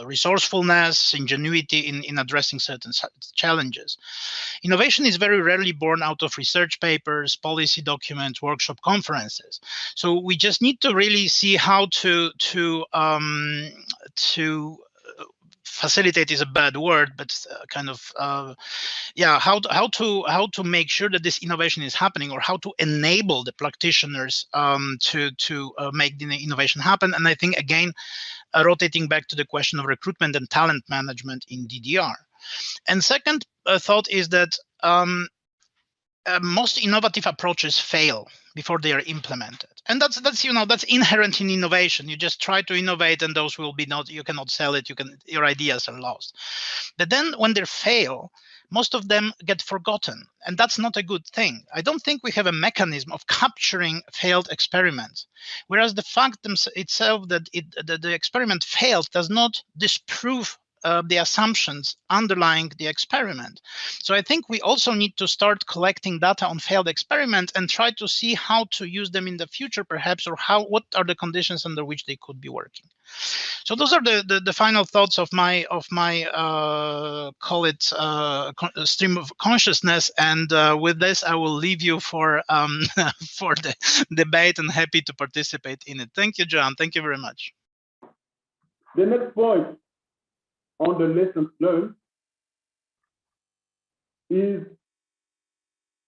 resourcefulness, ingenuity in addressing certain challenges. Innovation is very rarely born out of research papers, policy documents, workshop conferences. So we just need to really see how to facilitate is a bad word, but kind of how to make sure that this innovation is happening, or how to enable the practitioners to make the innovation happen. And I think again, rotating back to the question of recruitment and talent management in DDR. And second thought is that most innovative approaches fail before they are implemented, and that's inherent in innovation. You just try to innovate, and those will be you cannot sell it. Your ideas are lost. But then when they fail, most of them get forgotten, and that's not a good thing. I don't think we have a mechanism of capturing failed experiments, whereas the fact itself that the experiment failed does not disprove the assumptions underlying the experiment. So I think we also need to start collecting data on failed experiments and try to see how to use them in the future, perhaps, or what are the conditions under which they could be working. So those are the final thoughts of my call it stream of consciousness. And with this, I will leave you for the debate, and happy to participate in it. Thank you, John. Thank you very much. The next point on the lessons learned is,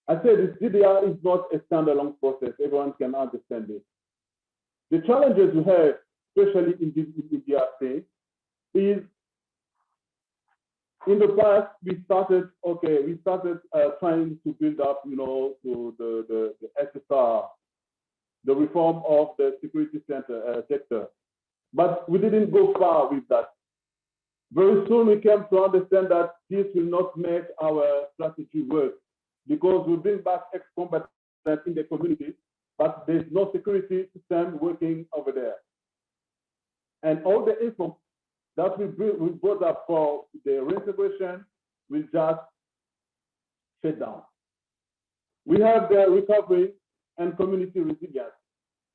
I said this DDR is not a standalone process. Everyone can understand it. The challenges we have, especially in DRC, is in the past we started trying to build up, to the SSR, the reform of the security sector, but we didn't go far with that. Very soon we came to understand that this will not make our strategy work, because we bring back ex-combatants in the community, but there's no security system working over there. And all the info that we brought up for the reintegration will just shut down. We have the recovery and community resilience.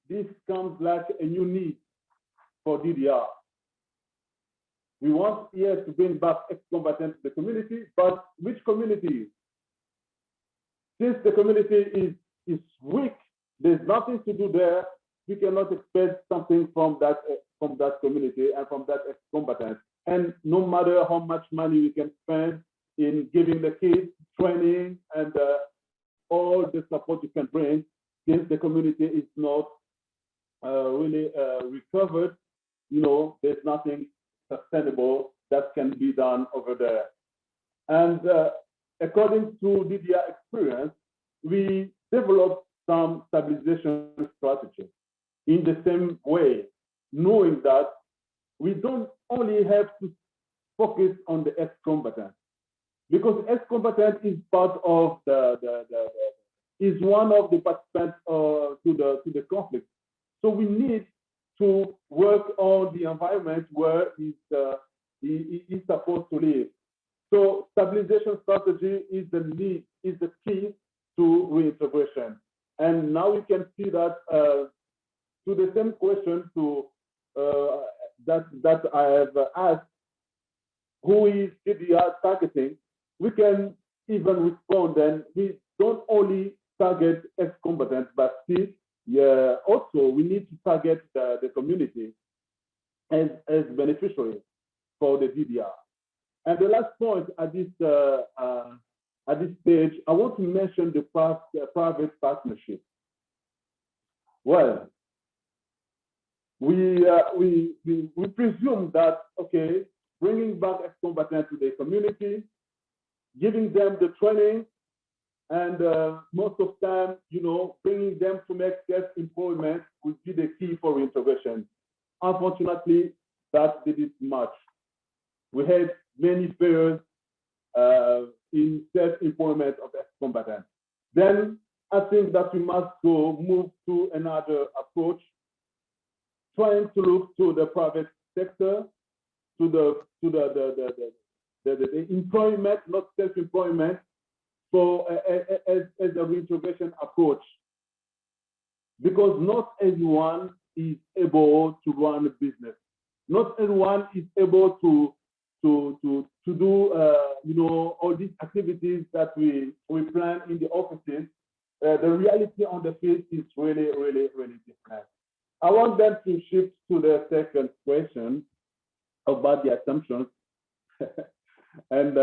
This comes like a new need for DDR. We want here to bring back ex-combatants to the community, but which community? Since the community is weak, there's nothing to do there. We cannot expect something from that community and from that ex-combatant. And no matter how much money we can spend in giving the kids training and all the support you can bring, since the community is not really recovered, there's nothing sustainable that can be done over there. And according to DDR experience, we developed some stabilization strategies in the same way, knowing that we don't only have to focus on the ex-combatant, because ex-combatant is part of is one of the participants to the conflict. So we need to work on the environment where he's supposed to live. So stabilization strategy is the key to reintegration. And now we can see that to the same question that I have asked, who is DDR targeting? We can even respond, and we don't only target ex-combatants, but still, also we need to target the community as beneficiaries for the DDR. And the last point at this stage, I want to mention the private partnership. Well, we presume that, okay, bringing back ex-combatants to the community, giving them the training, and most of the time, you know, bringing them to make self-employment would be the key for reintegration. Unfortunately, that didn't much. We had many failures in self-employment of ex-combatants. Then I think that we must move to another approach, trying to look to the private sector, to the employment, not self-employment, as a reintegration approach. Because not everyone is able to run a business. Not everyone is able to do you know, all these activities that we plan in the offices. The reality on the field is really different. I want them to shift to the second question about the assumptions. And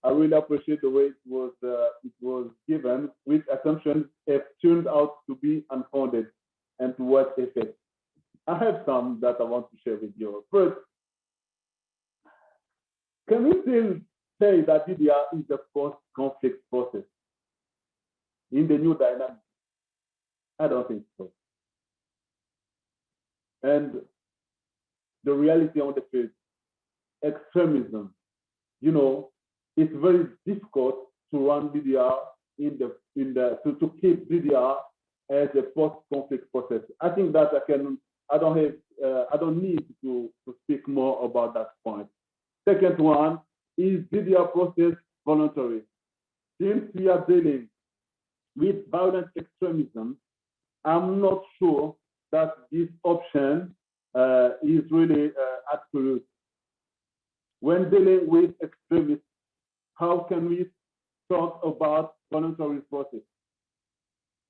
I really appreciate the way it was given, which assumptions have turned out to be unfounded and to what effect. I have some that I want to share with you. First, can we still say that DDR is a post-conflict process in the new dynamic? I don't think so. And the reality on the field, extremism, you know, it's very difficult to run DDR to keep DDR as a post-conflict process. I think that I don't need to speak more about that point. Second one, is DDR process voluntary? Since we are dealing with violent extremism, I'm not sure that this option is really absolute. When dealing with extremists, how can we talk about voluntary process?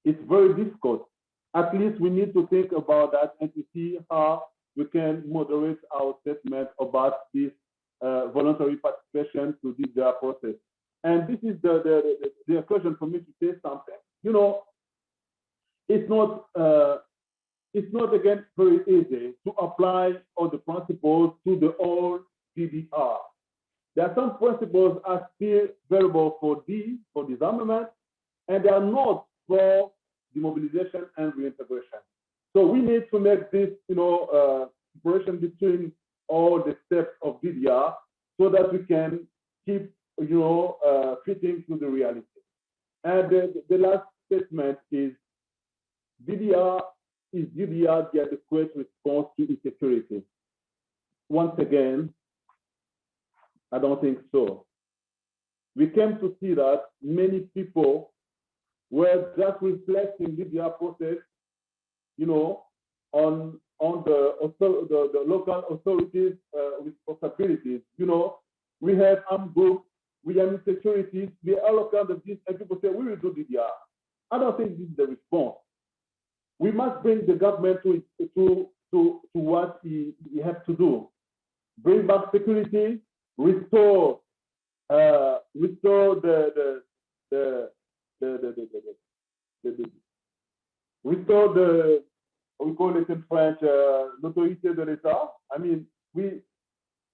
It's very difficult. At least we need to think about that and to see how we can moderate our statement about this voluntary participation to this process. And this is the occasion for me to say something. You know, it's not again very easy to apply all the principles to the whole DDR. There are some principles are still variable for disarmament, and they are not for demobilization and reintegration. So we need to make this, you know, separation between all the steps of DDR so that we can keep, you know, fitting to the reality. And the last statement is DDR the adequate response to insecurity? Once again, I don't think so. We came to see that many people were just reflecting DDR process, you know, on the local authorities' responsibilities. You know, we have armed groups, we have insecurities, we allocate of this, and people say we will do DDR. I don't think this is the response. We must bring the government to what he has to do. Bring back security, restore the we call it in French, l'autorité de l'État. I mean,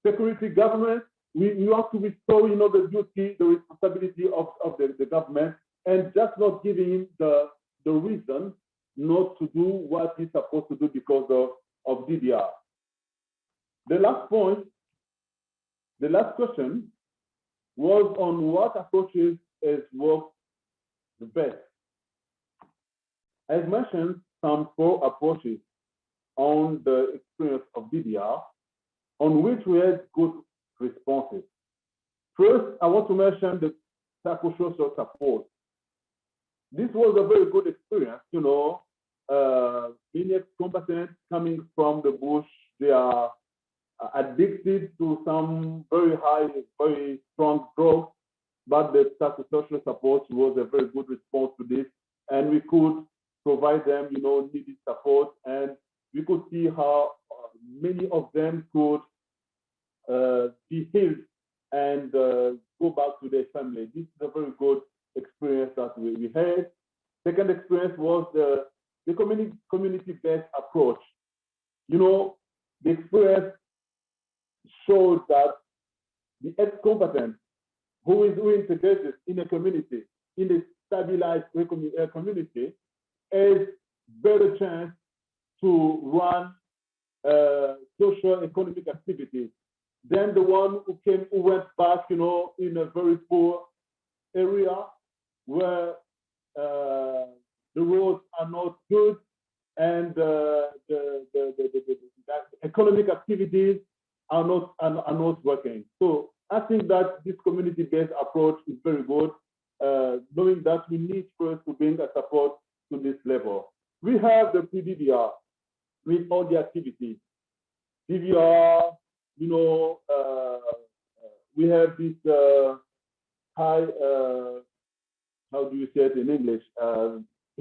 security government, we have to restore, you know, the duty, the responsibility of the government, and just not giving him the reason not to do what he's supposed to do because of DDR. The last point, the last question was on what approaches has worked the best. I've mentioned some 4 approaches on the experience of DDR, on which we had good responses. First, I want to mention the psychosocial support. This was a very good experience, you know. Many ex-combatants coming from the bush, they are addicted to some very high, very strong drugs, but the psychosocial support was a very good response to this, and we could provide them, you know, needed support, and we could see how many of them could be healed and go back to their family. This is a very good experience that we had. Second experience was the the community-based approach. You know, the experience shows that the ex-combatant who is reintegrated in a community, in a stabilized community, has better chance to run social economic activities than the one who went back, you know, in a very poor area where the roads are not good and the economic activities are not working. So I think that this community-based approach is very good, knowing that we need first to bring a support to this level. We have the pre-DDR with all the activities. DDR, you know, we have this high, how do you say it in English?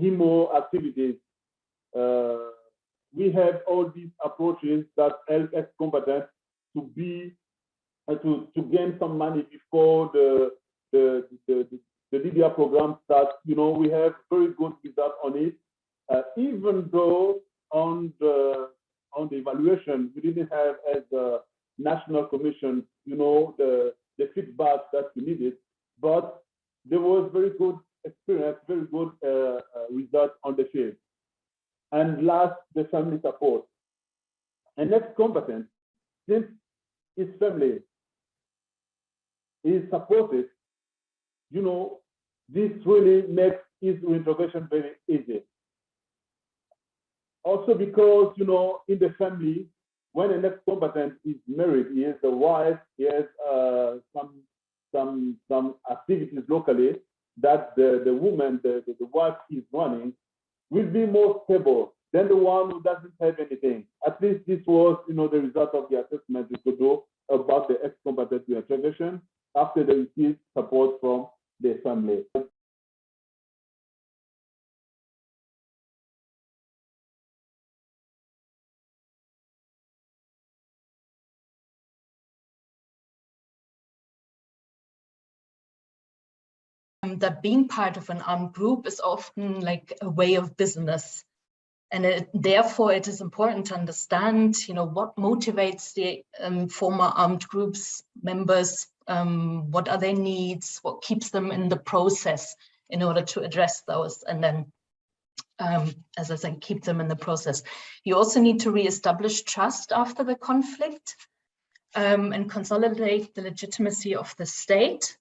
HEMO activities. We have all these approaches that help ex-combatants to be to gain some money before the DDR program starts. You know, we have very good results on it, even though on the evaluation we didn't have as a national commission, you know, the feedback that we needed, but there was very good experience, very good results on the field. And last, the family support. An ex-combatant, since his family is supported, you know, this really makes his reintegration very easy. Also because, you know, in the family, when an ex-combatant is married, he has a wife, he has some activities locally that the woman, the wife is running, will be more stable than the one who doesn't have anything. At least this was, you know, the result of the assessment we could do about the ex-combatant reintegration after they received support from their family. That being part of an armed group is often like a way of business. And therefore, it is important to understand, you know, what motivates the former armed groups members, what are their needs, what keeps them in the process in order to address those, and then, as I said, keep them in the process. You also need to reestablish trust after the conflict and consolidate the legitimacy of the state.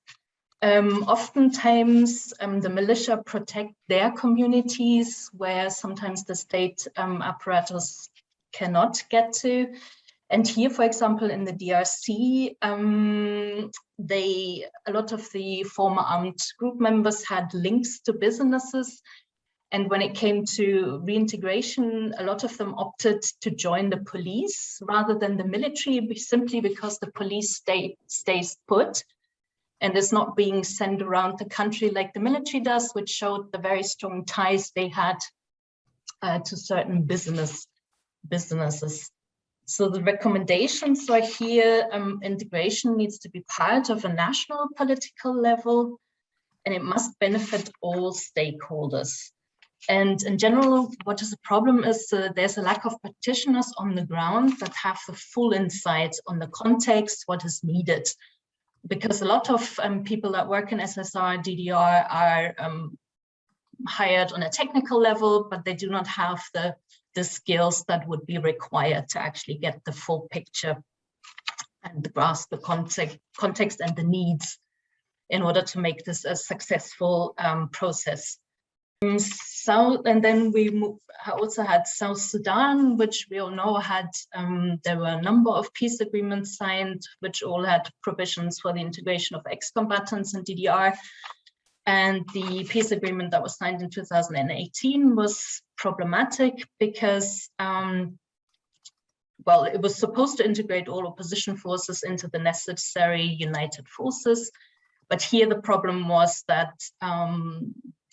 Oftentimes, the militia protect their communities where sometimes the state apparatus cannot get to. And here, for example, in the DRC, a lot of the former armed group members had links to businesses. And when it came to reintegration, a lot of them opted to join the police rather than the military, simply because the police stays put and is not being sent around the country like the military does, which showed the very strong ties they had to certain businesses. So the recommendations are here, integration needs to be part of a national political level, and it must benefit all stakeholders. And in general, what is the problem is there's a lack of practitioners on the ground that have the full insight on the context, what is needed. Because a lot of people that work in SSR, DDR are hired on a technical level, but they do not have the skills that would be required to actually get the full picture and grasp the context and the needs in order to make this a successful process. And then we also had South Sudan, which we all know had, there were a number of peace agreements signed, which all had provisions for the integration of ex-combatants in DDR. And the peace agreement that was signed in 2018 was problematic because, well, it was supposed to integrate all opposition forces into the necessary united forces. But here the problem was that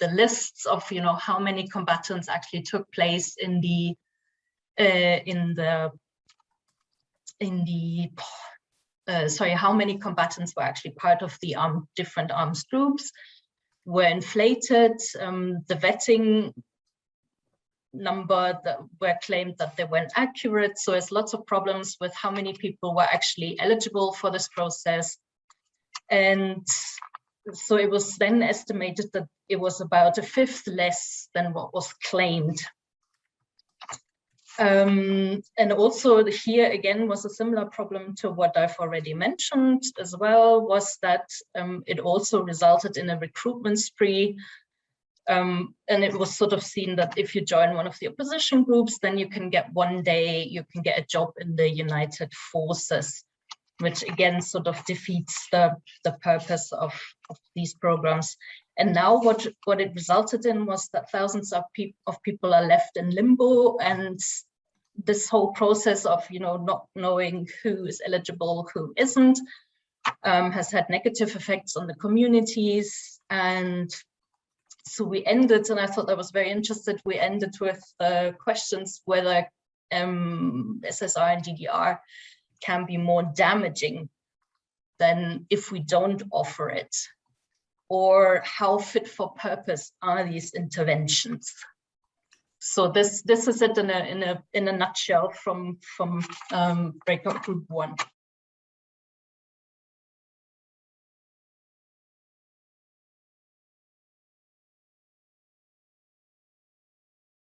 the lists of, you know, how many combatants actually took place in the how many combatants were actually part of the different armed groups were inflated. The vetting number that were claimed that they weren't accurate. So there's lots of problems with how many people were actually eligible for this process. And so it was then estimated that it was about a fifth less than what was claimed. And also here again was a similar problem to what I've already mentioned as well, was that it also resulted in a recruitment spree. And it was sort of seen that if you join one of the opposition groups, then you can get one day, you can get a job in the United Forces, which again sort of defeats the purpose of these programs. And now what it resulted in was that thousands of people are left in limbo, and this whole process of not knowing who is eligible, who isn't, has had negative effects on the communities. And so we ended, and I thought that was very interesting, we ended with questions whether SSR and DDR can be more damaging than if we don't offer it, or how fit for purpose are these interventions. So this is it in a nutshell from breakout group 1.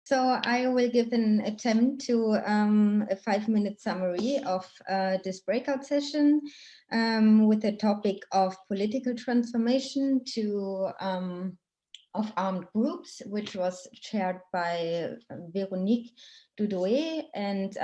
So I will give an attempt to a 5-minute summary of this breakout session with the topic of political transformation of armed groups, which was chaired by Véronique Dudoué. And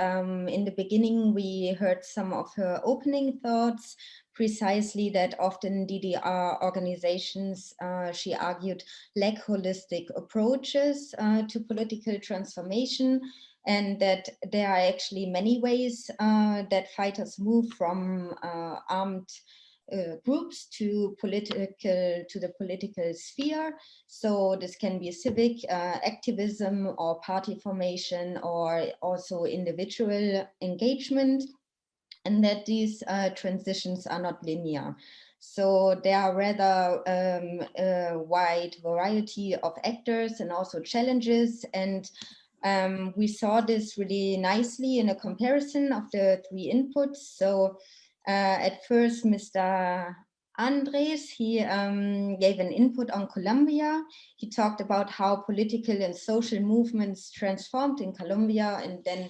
in the beginning, we heard some of her opening thoughts, precisely that often DDR organizations, she argued, lack holistic approaches to political transformation, and that there are actually many ways that fighters move from armed groups to the political sphere. So this can be civic activism or party formation, or also individual engagement, and that these transitions are not linear. So there are rather a wide variety of actors and also challenges, and we saw this really nicely in a comparison of the 3 inputs. So at first, Mr. Andres, he gave an input on Colombia. He talked about how political and social movements transformed in Colombia, and then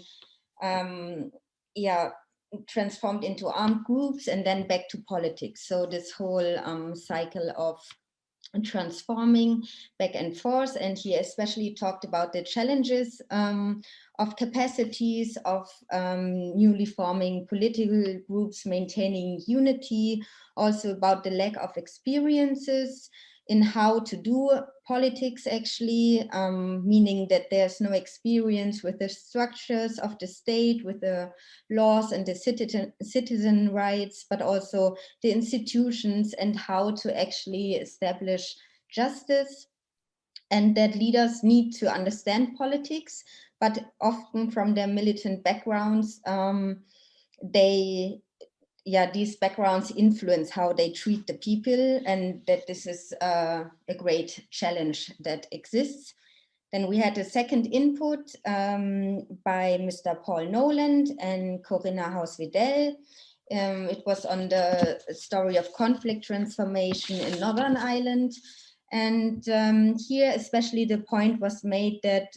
transformed into armed groups and then back to politics. So this whole cycle of transforming back and forth. And he especially talked about the challenges of capacities of newly forming political groups maintaining unity, also about the lack of experiences in how to do politics actually, meaning that there's no experience with the structures of the state, with the laws and the citizen rights, but also the institutions and how to actually establish justice, and that leaders need to understand politics, but often from their militant backgrounds, these backgrounds influence how they treat the people, and that this is a great challenge that exists. Then we had a second input by Mr. Paul Noland and Corinna Haus-Vidal. It was on the story of conflict transformation in Northern Ireland. And here especially the point was made that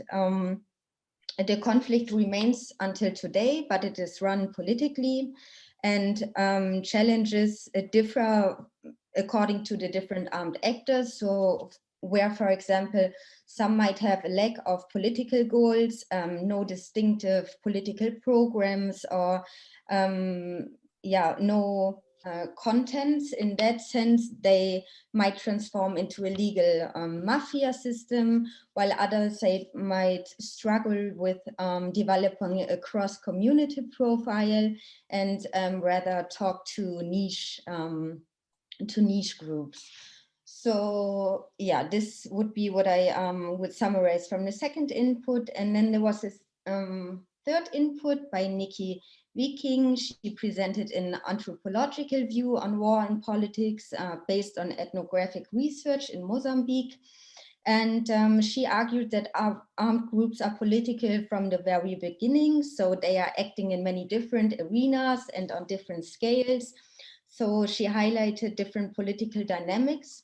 the conflict remains until today, but it is run politically, and challenges differ according to the different armed actors. So where, for example, some might have a lack of political goals, no distinctive political programs, or no contents. In that sense, they might transform into a legal mafia system, while others might struggle with developing a cross-community profile and rather talk to niche groups. So yeah, this would be what I would summarize from the second input. And then there was this third input by Nikki Viking. She presented an anthropological view on war and politics based on ethnographic research in Mozambique. And she argued that armed groups are political from the very beginning. So they are acting in many different arenas and on different scales. So she highlighted different political dynamics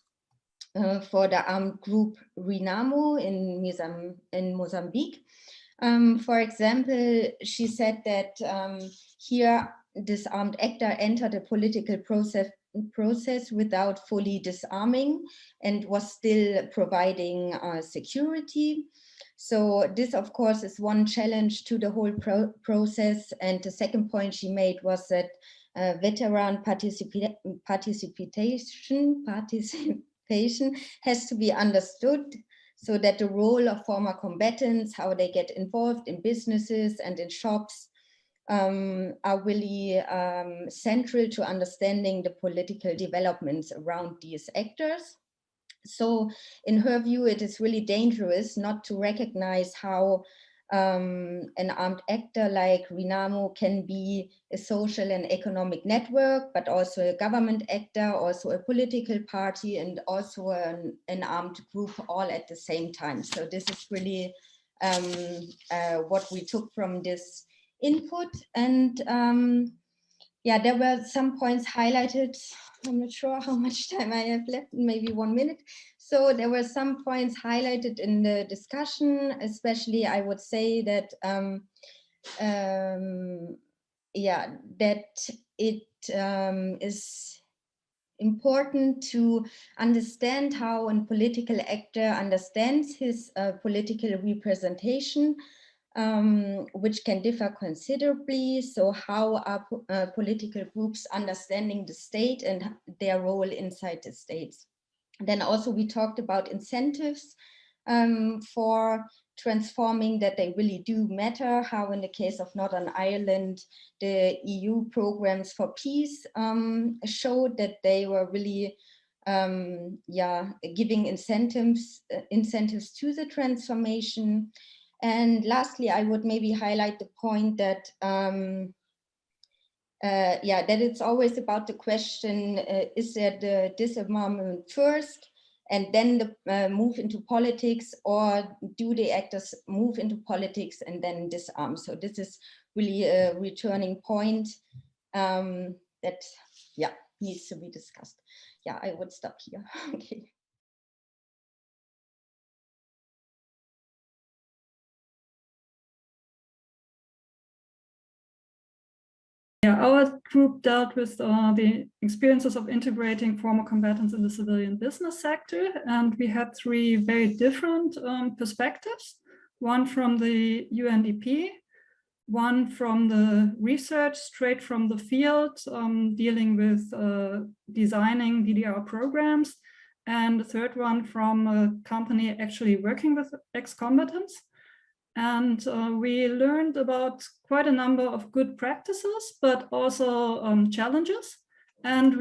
for the armed group Renamo in Mozambique. For example, she said that here this armed actor entered a political process without fully disarming and was still providing security. So this, of course, is one challenge to the whole process. And the second point she made was that veteran participation has to be understood, so that the role of former combatants, how they get involved in businesses and in shops, are really central to understanding the political developments around these actors. So in her view, it is really dangerous not to recognize how an armed actor like Renamo can be a social and economic network, but also a government actor, also a political party, and also an armed group all at the same time. So this is really what we took from this input. And yeah, there were some points highlighted. I'm not sure how much time I have left, maybe 1 minute. So there were some points highlighted in the discussion, especially I would say that, yeah, that it is important to understand how a political actor understands his political representation, which can differ considerably. So how are political groups understanding the state and their role inside the states? Then also we talked about incentives for transforming, that they really do matter, how in the case of Northern Ireland, the EU programs for peace showed that they were really giving incentives to the transformation. And lastly, I would maybe highlight the point that that it's always about the question, is there the disarmament first and then the move into politics, or do the actors move into politics and then disarm? So this is really a returning point that needs to be discussed. Yeah, I would stop here. Okay. Yeah, our group dealt with the experiences of integrating former combatants in the civilian business sector, and we had 3 very different perspectives. One from the UNDP, one from the research straight from the field, dealing with designing DDR programs, and the third one from a company actually working with ex-combatants. And we learned about quite a number of good practices, but also challenges. And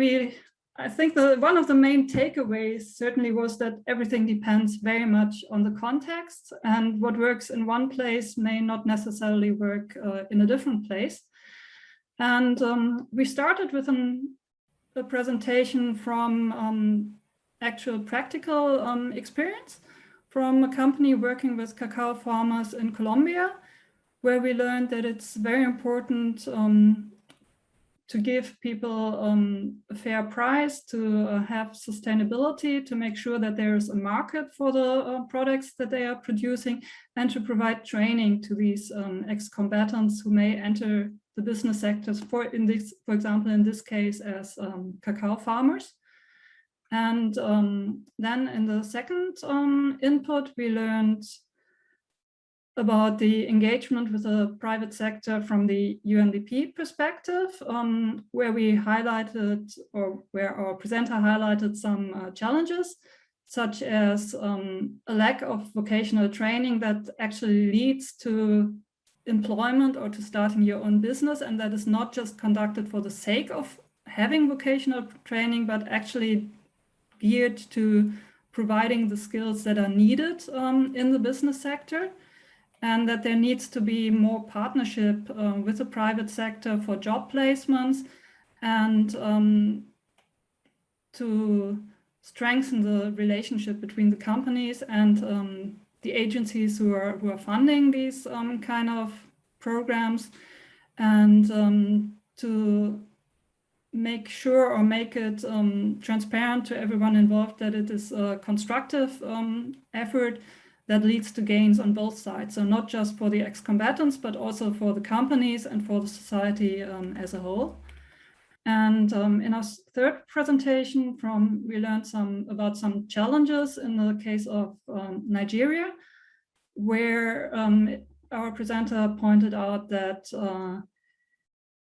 I think one of the main takeaways certainly was that everything depends very much on the context, and what works in one place may not necessarily work in a different place. And we started with a presentation from actual practical experience from a company working with cacao farmers in Colombia, where we learned that it's very important to give people a fair price, to have sustainability, to make sure that there is a market for the products that they are producing, and to provide training to these ex-combatants who may enter the business sectors, for example, in this case, as cacao farmers. And then in the second input, we learned about the engagement with the private sector from the UNDP perspective, where we highlighted, or where our presenter highlighted some challenges, such as a lack of vocational training that actually leads to employment or to starting your own business, and that is not just conducted for the sake of having vocational training, but actually geared to providing the skills that are needed in the business sector, and that there needs to be more partnership with the private sector for job placements, and to strengthen the relationship between the companies and the agencies who are funding these kind of programs, and to make sure or make it transparent to everyone involved that it is a constructive effort that leads to gains on both sides. So not just for the ex-combatants, but also for the companies and for the society as a whole. And in our third presentation, we learned about some challenges in the case of Nigeria, where our presenter pointed out that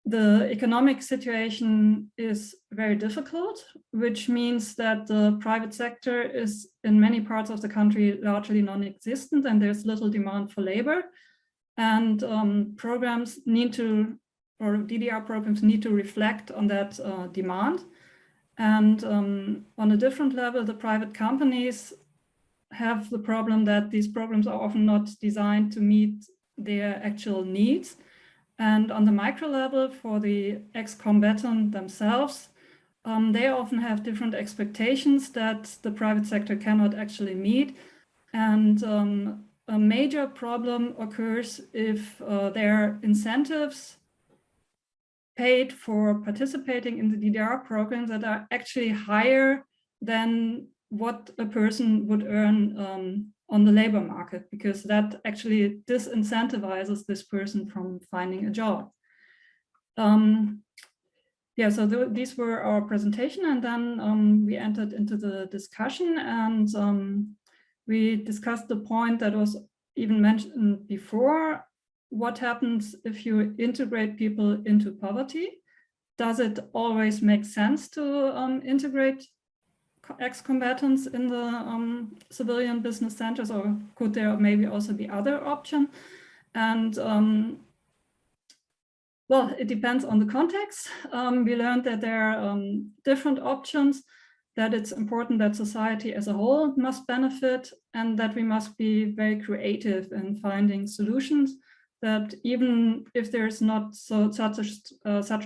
the economic situation is very difficult, which means that the private sector is in many parts of the country largely non-existent, and there's little demand for labor. And programs need to, or DDR programs need to reflect on that demand. And on a different level, the private companies have the problem that these programs are often not designed to meet their actual needs. And on the micro level, for the ex-combatant themselves, they often have different expectations that the private sector cannot actually meet. And a major problem occurs if there are incentives paid for participating in the DDR programs that are actually higher than what a person would earn on the labor market, because that actually disincentivizes this person from finding a job. Yeah, so these were our presentation, and then we entered into the discussion, and we discussed the point that was even mentioned before. What happens if you integrate people into poverty? Does it always make sense to integrate ex-combatants in the civilian business centers, or could there maybe also be other options? And well, it depends on the context. We learned that there are different options, that it's important that society as a whole must benefit, and that we must be very creative in finding solutions, that even if there's not such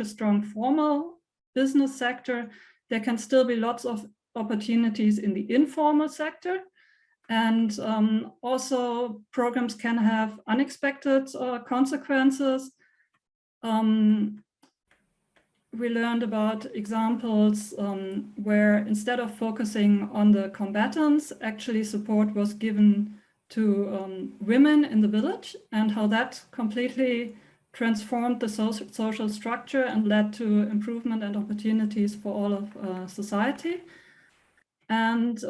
a strong formal business sector, there can still be lots of opportunities in the informal sector. And also programs can have unexpected consequences. We learned about examples where instead of focusing on the combatants, actually support was given to women in the village, and how that completely transformed the social structure and led to improvement and opportunities for all of society. And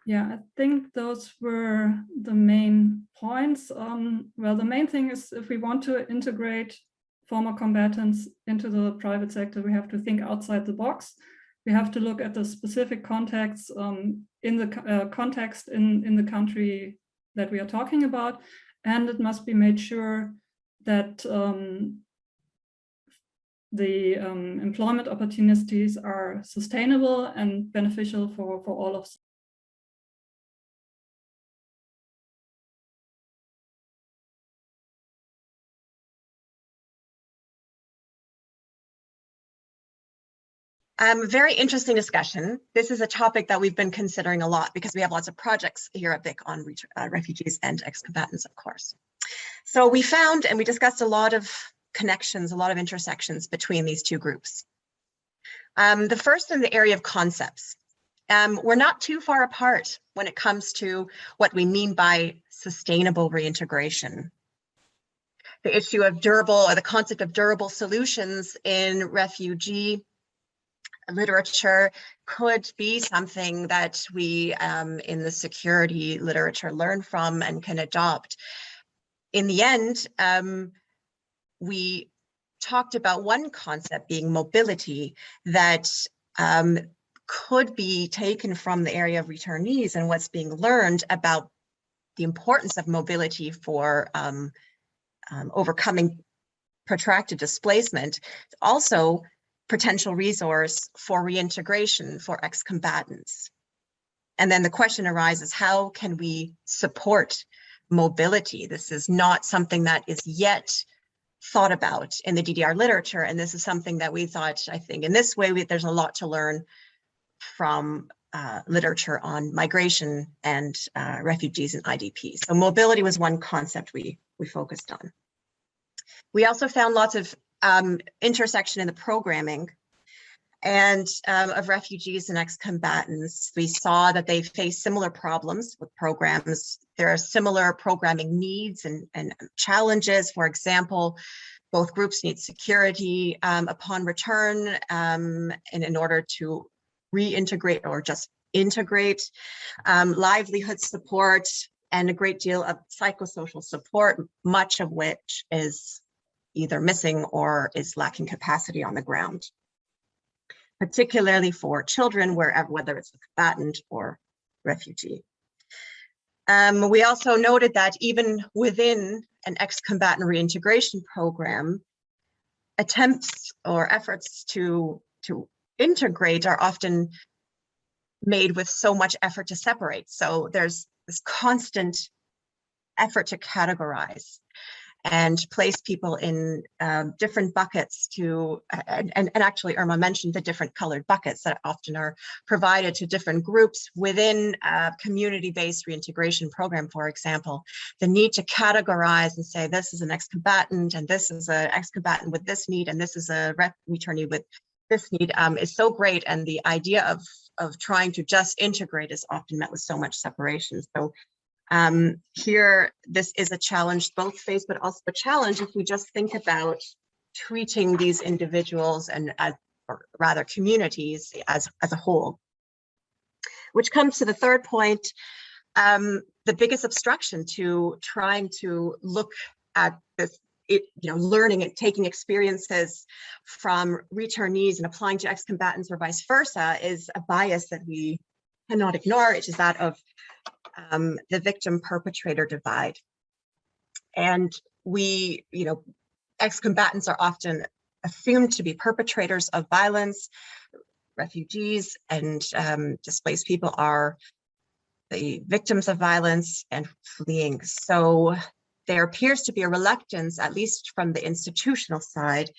yeah, I think those were the main points. Well, the main thing is, if we want to integrate former combatants into the private sector, we have to think outside the box. We have to look at the specific context in the country that we are talking about, and it must be made sure that the employment opportunities are sustainable and beneficial for all of us. Very interesting discussion. This is a topic that we've been considering a lot because we have lots of projects here at BIC on refugees and ex-combatants, of course. So we found and we discussed a lot of connections, a lot of intersections between these two groups. The first in the area of concepts. We're not too far apart when it comes to what we mean by sustainable reintegration. The issue of durable, or the concept of durable solutions in refugee literature could be something that we in the security literature learn from and can adopt. In the end, we talked about one concept being mobility that could be taken from the area of returnees and what's being learned about the importance of mobility for overcoming protracted displacement. Also, potential resource for reintegration for ex-combatants. And then the question arises, how can we support mobility? This is not something that is yet thought about in the DDR literature, and this is something that we thought, I think, in this way, there's a lot to learn from literature on migration and refugees and IDPs. So mobility was one concept we focused on. We also found lots of intersection in the programming and of refugees and ex-combatants. We saw that they face similar problems with programs. There are similar programming needs and challenges. For example, both groups need security upon return in order to reintegrate or just integrate, livelihood support, and a great deal of psychosocial support, much of which is either missing or is lacking capacity on the ground, particularly for children, whether it's a combatant or refugee. We also noted that even within an ex-combatant reintegration program, attempts or efforts to integrate are often made with so much effort to separate. So there's this constant effort to categorize and place people in different buckets and actually Irma mentioned the different colored buckets that often are provided to different groups within a community-based reintegration program. For example, the need to categorize and say, this is an ex-combatant and this is an ex-combatant with this need and this is a returnee with this need is so great. And the idea of trying to just integrate is often met with so much separation. So here, this is a challenge both faced, but also a challenge if we just think about treating these individuals and or rather communities as a whole. Which comes to the third point, the biggest obstruction to trying to look at this, learning and taking experiences from returnees and applying to ex-combatants or vice versa is a bias that we cannot ignore, which is that of the victim-perpetrator divide. And we, ex-combatants are often assumed to be perpetrators of violence. Refugees and displaced people are the victims of violence and fleeing. So there appears to be a reluctance, at least from the institutional side,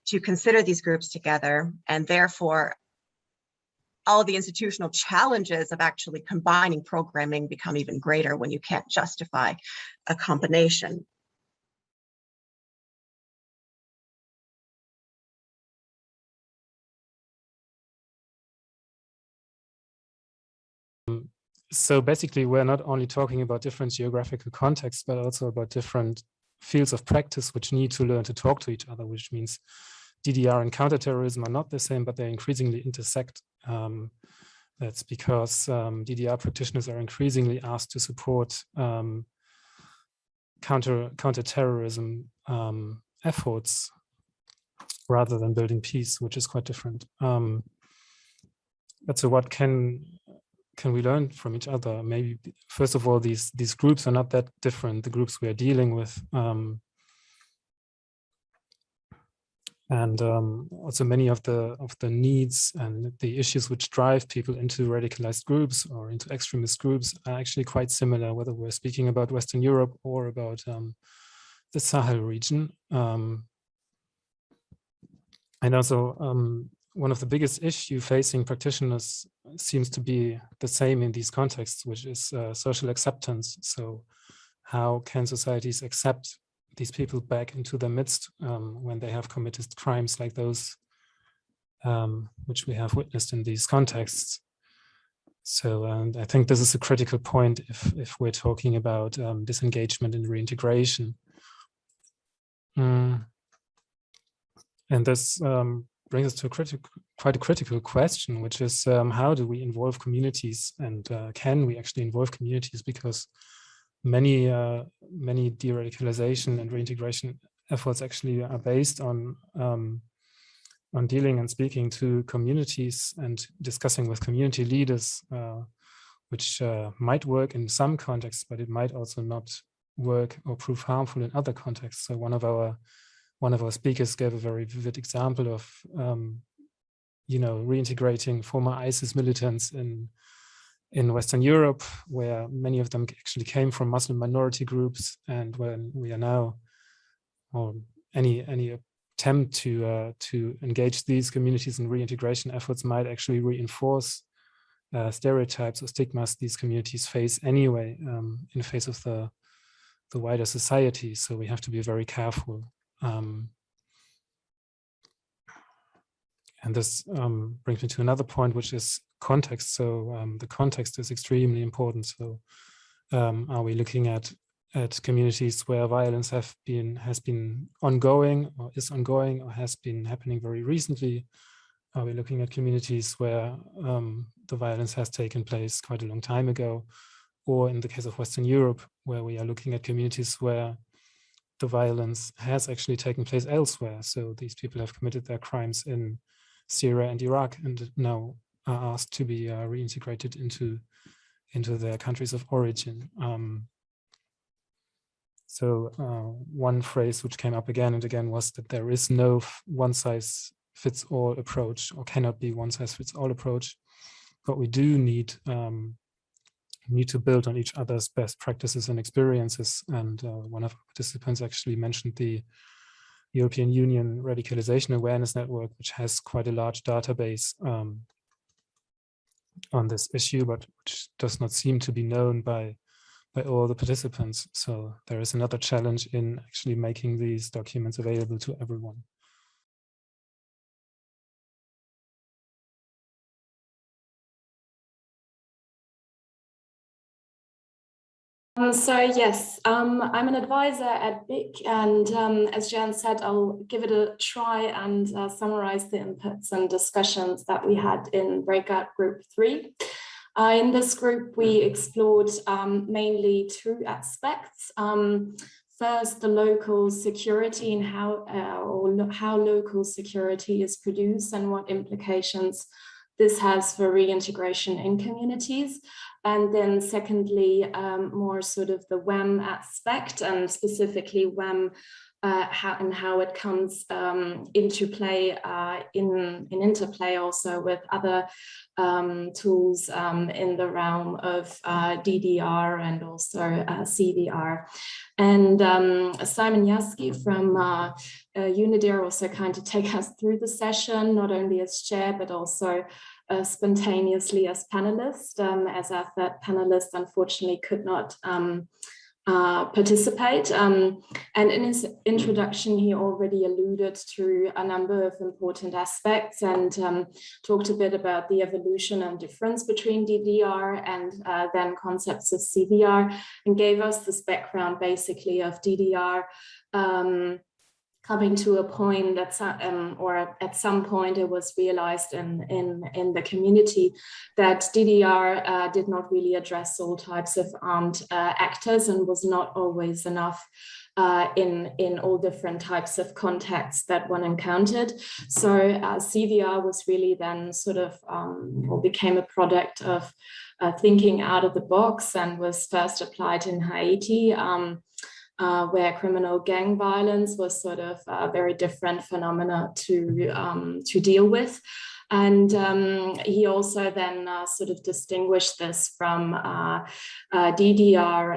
to consider these groups together, and therefore all the institutional challenges of actually combining programming become even greater when you can't justify a combination. So basically, we're not only talking about different geographical contexts, but also about different fields of practice which need to learn to talk to each other, which means DDR and counterterrorism are not the same, but they increasingly intersect. That's because DDR practitioners are increasingly asked to support counterterrorism efforts rather than building peace, which is quite different. But so what can we learn from each other? Maybe first of all, these groups are not that different, the groups we are dealing with. And also many of the needs and the issues which drive people into radicalized groups or into extremist groups are actually quite similar, whether we're speaking about Western Europe or about the Sahel region. And also one of the biggest issues facing practitioners seems to be the same in these contexts, which is social acceptance. So how can societies accept these people back into their midst when they have committed crimes like those which we have witnessed in these contexts? So and I think this is a critical point if we're talking about disengagement and reintegration. And this brings us to quite a critical question, which is how do we involve communities, and can we actually involve communities? Because many de-radicalization and reintegration efforts actually are based on dealing and speaking to communities and discussing with community leaders, which might work in some contexts, but it might also not work or prove harmful in other contexts. So one of our speakers gave a very vivid example of reintegrating former ISIS militants in Western Europe, where many of them actually came from Muslim minority groups, and when we are now, or any attempt to engage these communities in reintegration efforts might actually reinforce stereotypes or stigmas these communities face anyway in the face of the wider society. So we have to be very careful. And this brings me to another point, which is context. So the context is extremely important. So are we looking at communities where violence has been ongoing or is ongoing or has been happening very recently? Are we looking at communities where the violence has taken place quite a long time ago? Or in the case of Western Europe, where we are looking at communities where the violence has actually taken place elsewhere. So these people have committed their crimes in Syria and Iraq and now are asked to be reintegrated into their countries of origin. So one phrase which came up again and again was that there is no one-size-fits-all approach, or cannot be one-size-fits-all approach, but we do need to build on each other's best practices and experiences. And one of our participants actually mentioned the European Union Radicalization Awareness Network, which has quite a large database on this issue, but which does not seem to be known by all the participants. So there is another challenge in actually making these documents available to everyone. So yes, I'm an advisor at BIC, and as Jan said, I'll give it a try and summarize the inputs and discussions that we had in breakout group 3. In this group, we explored mainly 2 aspects. First, the local security and how local security is produced and what implications this has for reintegration in communities. And then secondly, more sort of the WEM aspect, and specifically WEM, how it comes into play in interplay also with other tools in the realm of DDR and also CVR. And Simon Yaski from UNIDIR also kind of take us through the session, not only as chair, but also spontaneously as panelist, as our third panelist unfortunately could not participate. And in his introduction, he already alluded to a number of important aspects and talked a bit about the evolution and difference between DDR and then concepts of CVR, and gave us this background basically of DDR coming to a point that, or at some point it was realized in the community that DDR did not really address all types of armed actors and was not always enough in all different types of contexts that one encountered. So CVR was really then sort of, or became a product of thinking out of the box, and was first applied in Haiti, where criminal gang violence was sort of a very different phenomena to deal with. And he also then sort of distinguished this from DDR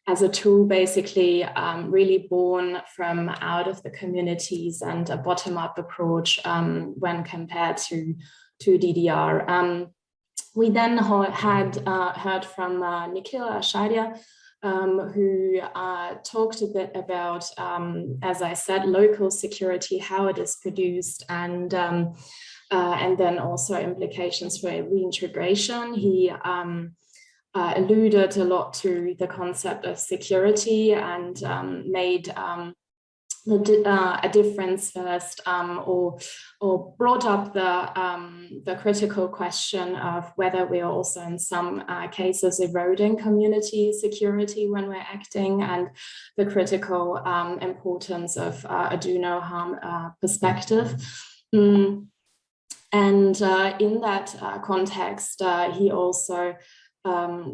as a tool basically really born from out of the communities and a bottom-up approach when compared to DDR. We then had heard from Nikhil Acharya, who talked a bit about, as I said, local security, how it is produced, and then also implications for reintegration. He alluded a lot to the concept of security and made a difference first, or brought up the critical question of whether we are also in some cases eroding community security when we're acting, and the critical importance of a do no harm perspective. And in that context, he also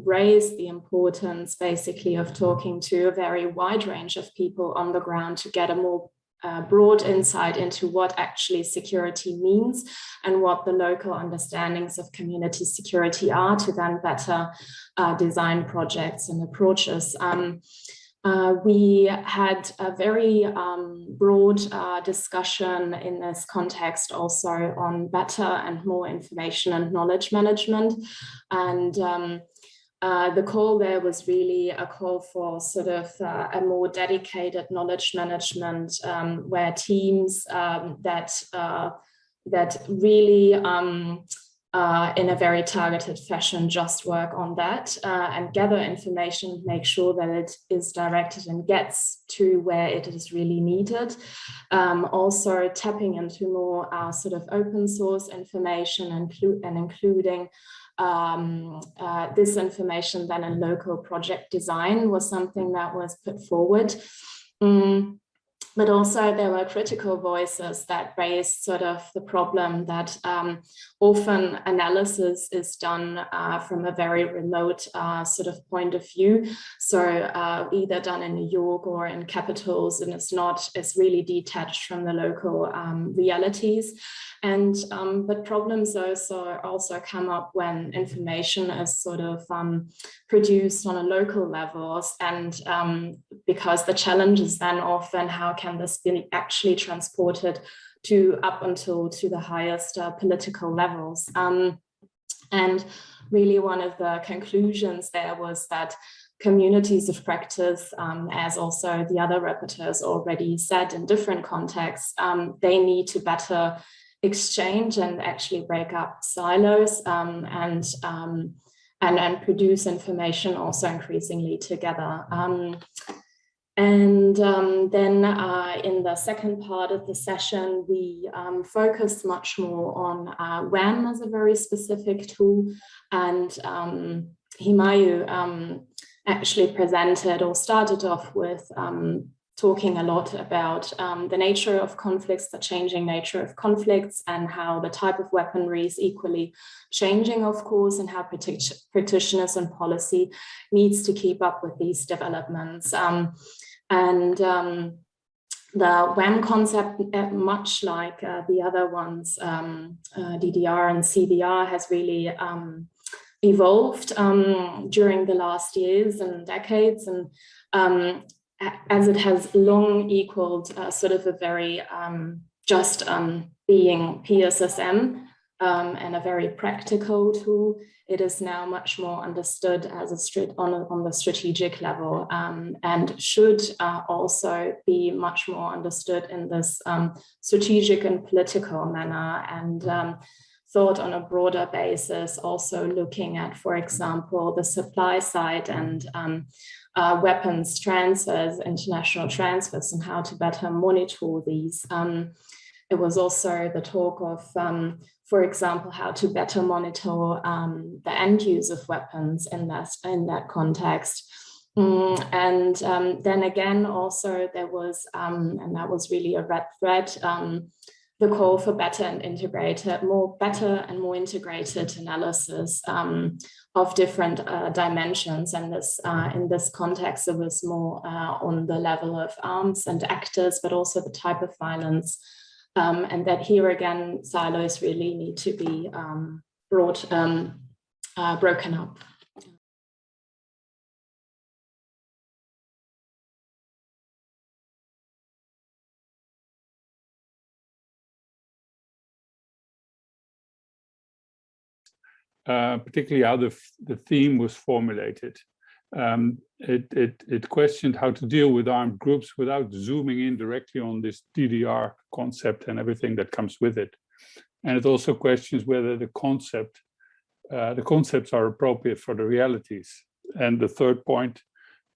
raised the importance basically of talking to a very wide range of people on the ground to get a more broad insight into what actually security means and what the local understandings of community security are, to then better design projects and approaches. We had a very broad discussion in this context also on better and more information and knowledge management. And the call there was really a call for sort of a more dedicated knowledge management where teams that really in a very targeted fashion just work on that and gather information, make sure that it is directed and gets to where it is really needed. Also tapping into more sort of open source information and including this information then in local project design was something that was put forward. But also there were critical voices that raised sort of the problem that often analysis is done from a very remote sort of point of view. So either done in New York or in capitals, and it's really detached from the local realities. And but problems also come up when information is sort of produced on a local levels, and because the challenge is then often how can this be actually transported up until the highest political levels. And really one of the conclusions there was that communities of practice, as also the other rapporteurs already said in different contexts, they need to better exchange and actually break up silos and produce information also increasingly together. And then in the second part of the session, we focused much more on WAM as a very specific tool. And Himayu actually presented or started off with talking a lot about the nature of conflicts, the changing nature of conflicts, and how the type of weaponry is equally changing, of course, and how practitioners and policy needs to keep up with these developments. The WAM concept, much like the other ones, DDR and CDR, has really evolved during the last years and decades, and as it has long equaled sort of a very just being PSSM and a very practical tool, it is now much more understood as on the strategic level, and should also be much more understood in this strategic and political manner, and thought on a broader basis, also looking at, for example, the supply side and weapons transfers, international transfers, and how to better monitor these. It was also the talk of, for example, how to better monitor the end use of weapons in that context. And then again, also there was, and that was really a red thread, the call for better and more integrated analysis of different dimensions. And this, in this context, it was more on the level of arms and actors, but also the type of violence. And that here again, silos really need to be broken up. Particularly how the theme was formulated. It questioned how to deal with armed groups without zooming in directly on this DDR concept and everything that comes with it. And it also questions whether the concepts are appropriate for the realities. And the third point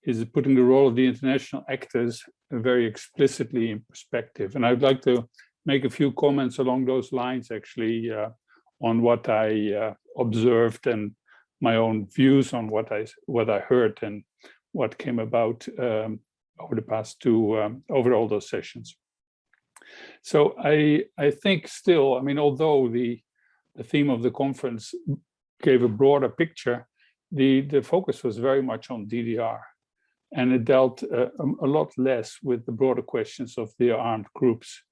is putting the role of the international actors very explicitly in perspective. And I'd like to make a few comments along those lines, actually, on what I observed and my own views on what I heard and what came about over the past over all those sessions. So I think still, I mean, although the theme of the conference gave a broader picture, the focus was very much on DDR, and it dealt a lot less with the broader questions of the armed groups.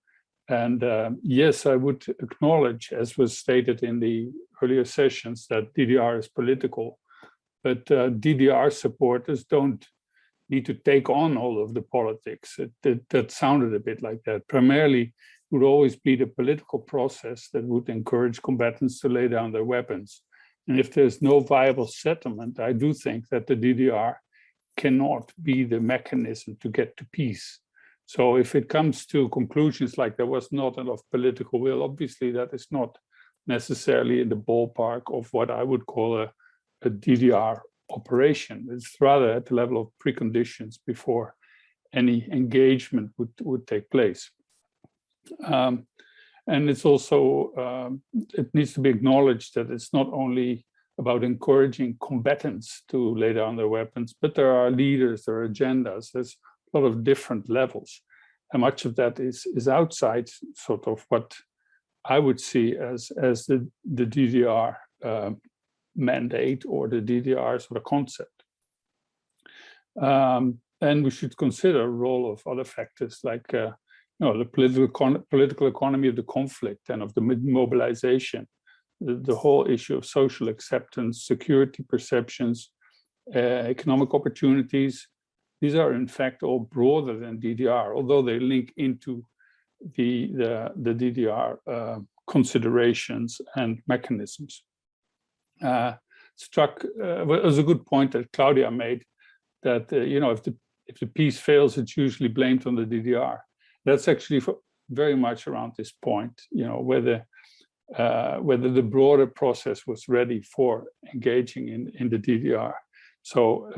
And yes, I would acknowledge, as was stated in the earlier sessions, that DDR is political, but DDR supporters don't need to take on all of the politics. That sounded a bit like that. Primarily, would always be the political process that would encourage combatants to lay down their weapons. And if there's no viable settlement, I do think that the DDR cannot be the mechanism to get to peace. So if it comes to conclusions like there was not enough political will, obviously that is not necessarily in the ballpark of what I would call a DDR operation. It's rather at the level of preconditions before any engagement would take place. And it's also, it needs to be acknowledged that it's not only about encouraging combatants to lay down their weapons, but there are leaders, there are agendas, there's a lot of different levels. And much of that is outside sort of what I would see as the DDR mandate or the DDR sort of concept. And we should consider the role of other factors like the political economy of the conflict and of the mobilization, the whole issue of social acceptance, security perceptions, economic opportunities. These are in fact all broader than DDR, although they link into the DDR considerations and mechanisms. It was a good point that Claudia made that if the peace fails, it's usually blamed on the DDR. That's actually very much around this point, whether the broader process was ready for engaging in the DDR. So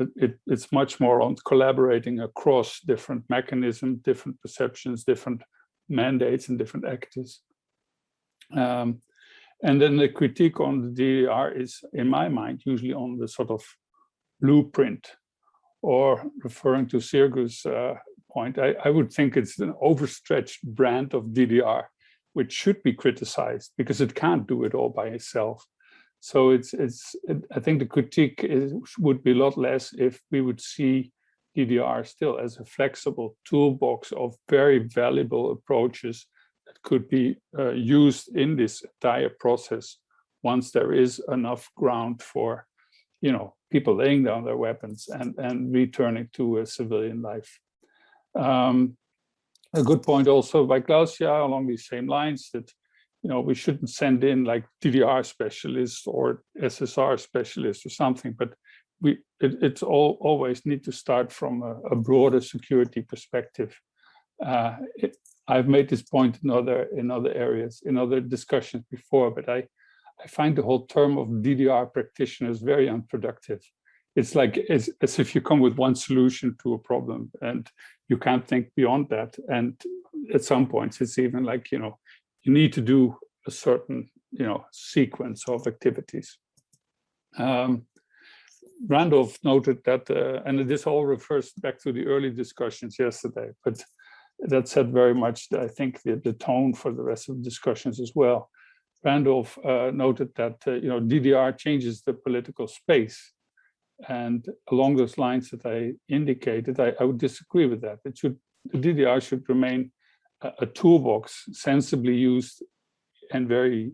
it's much more on collaborating across different mechanisms, different perceptions, different mandates, and different actors. And then the critique on the DDR is, in my mind, usually on the sort of blueprint, or referring to Sergio's point, I would think it's an overstretched brand of DDR, which should be criticized because it can't do it all by itself. So I think the critique would be a lot less if we would see DDR still as a flexible toolbox of very valuable approaches that could be used in this entire process once there is enough ground for, people laying down their weapons and returning to a civilian life. A good point also by Klausia along these same lines that, we shouldn't send in like DDR specialists or SSR specialists or something, but it's always need to start from a broader security perspective. I've made this point in other areas, in other discussions before, but I find the whole term of DDR practitioners very unproductive. It's like as if you come with one solution to a problem and you can't think beyond that. And at some points, it's even like, you need to do a certain, sequence of activities. Randolph noted that, and this all refers back to the early discussions yesterday, but that said very much, I think, the tone for the rest of the discussions as well. Randolph noted that, DDR changes the political space. And along those lines that I indicated, I would disagree with that. The DDR should remain a toolbox sensibly used and very,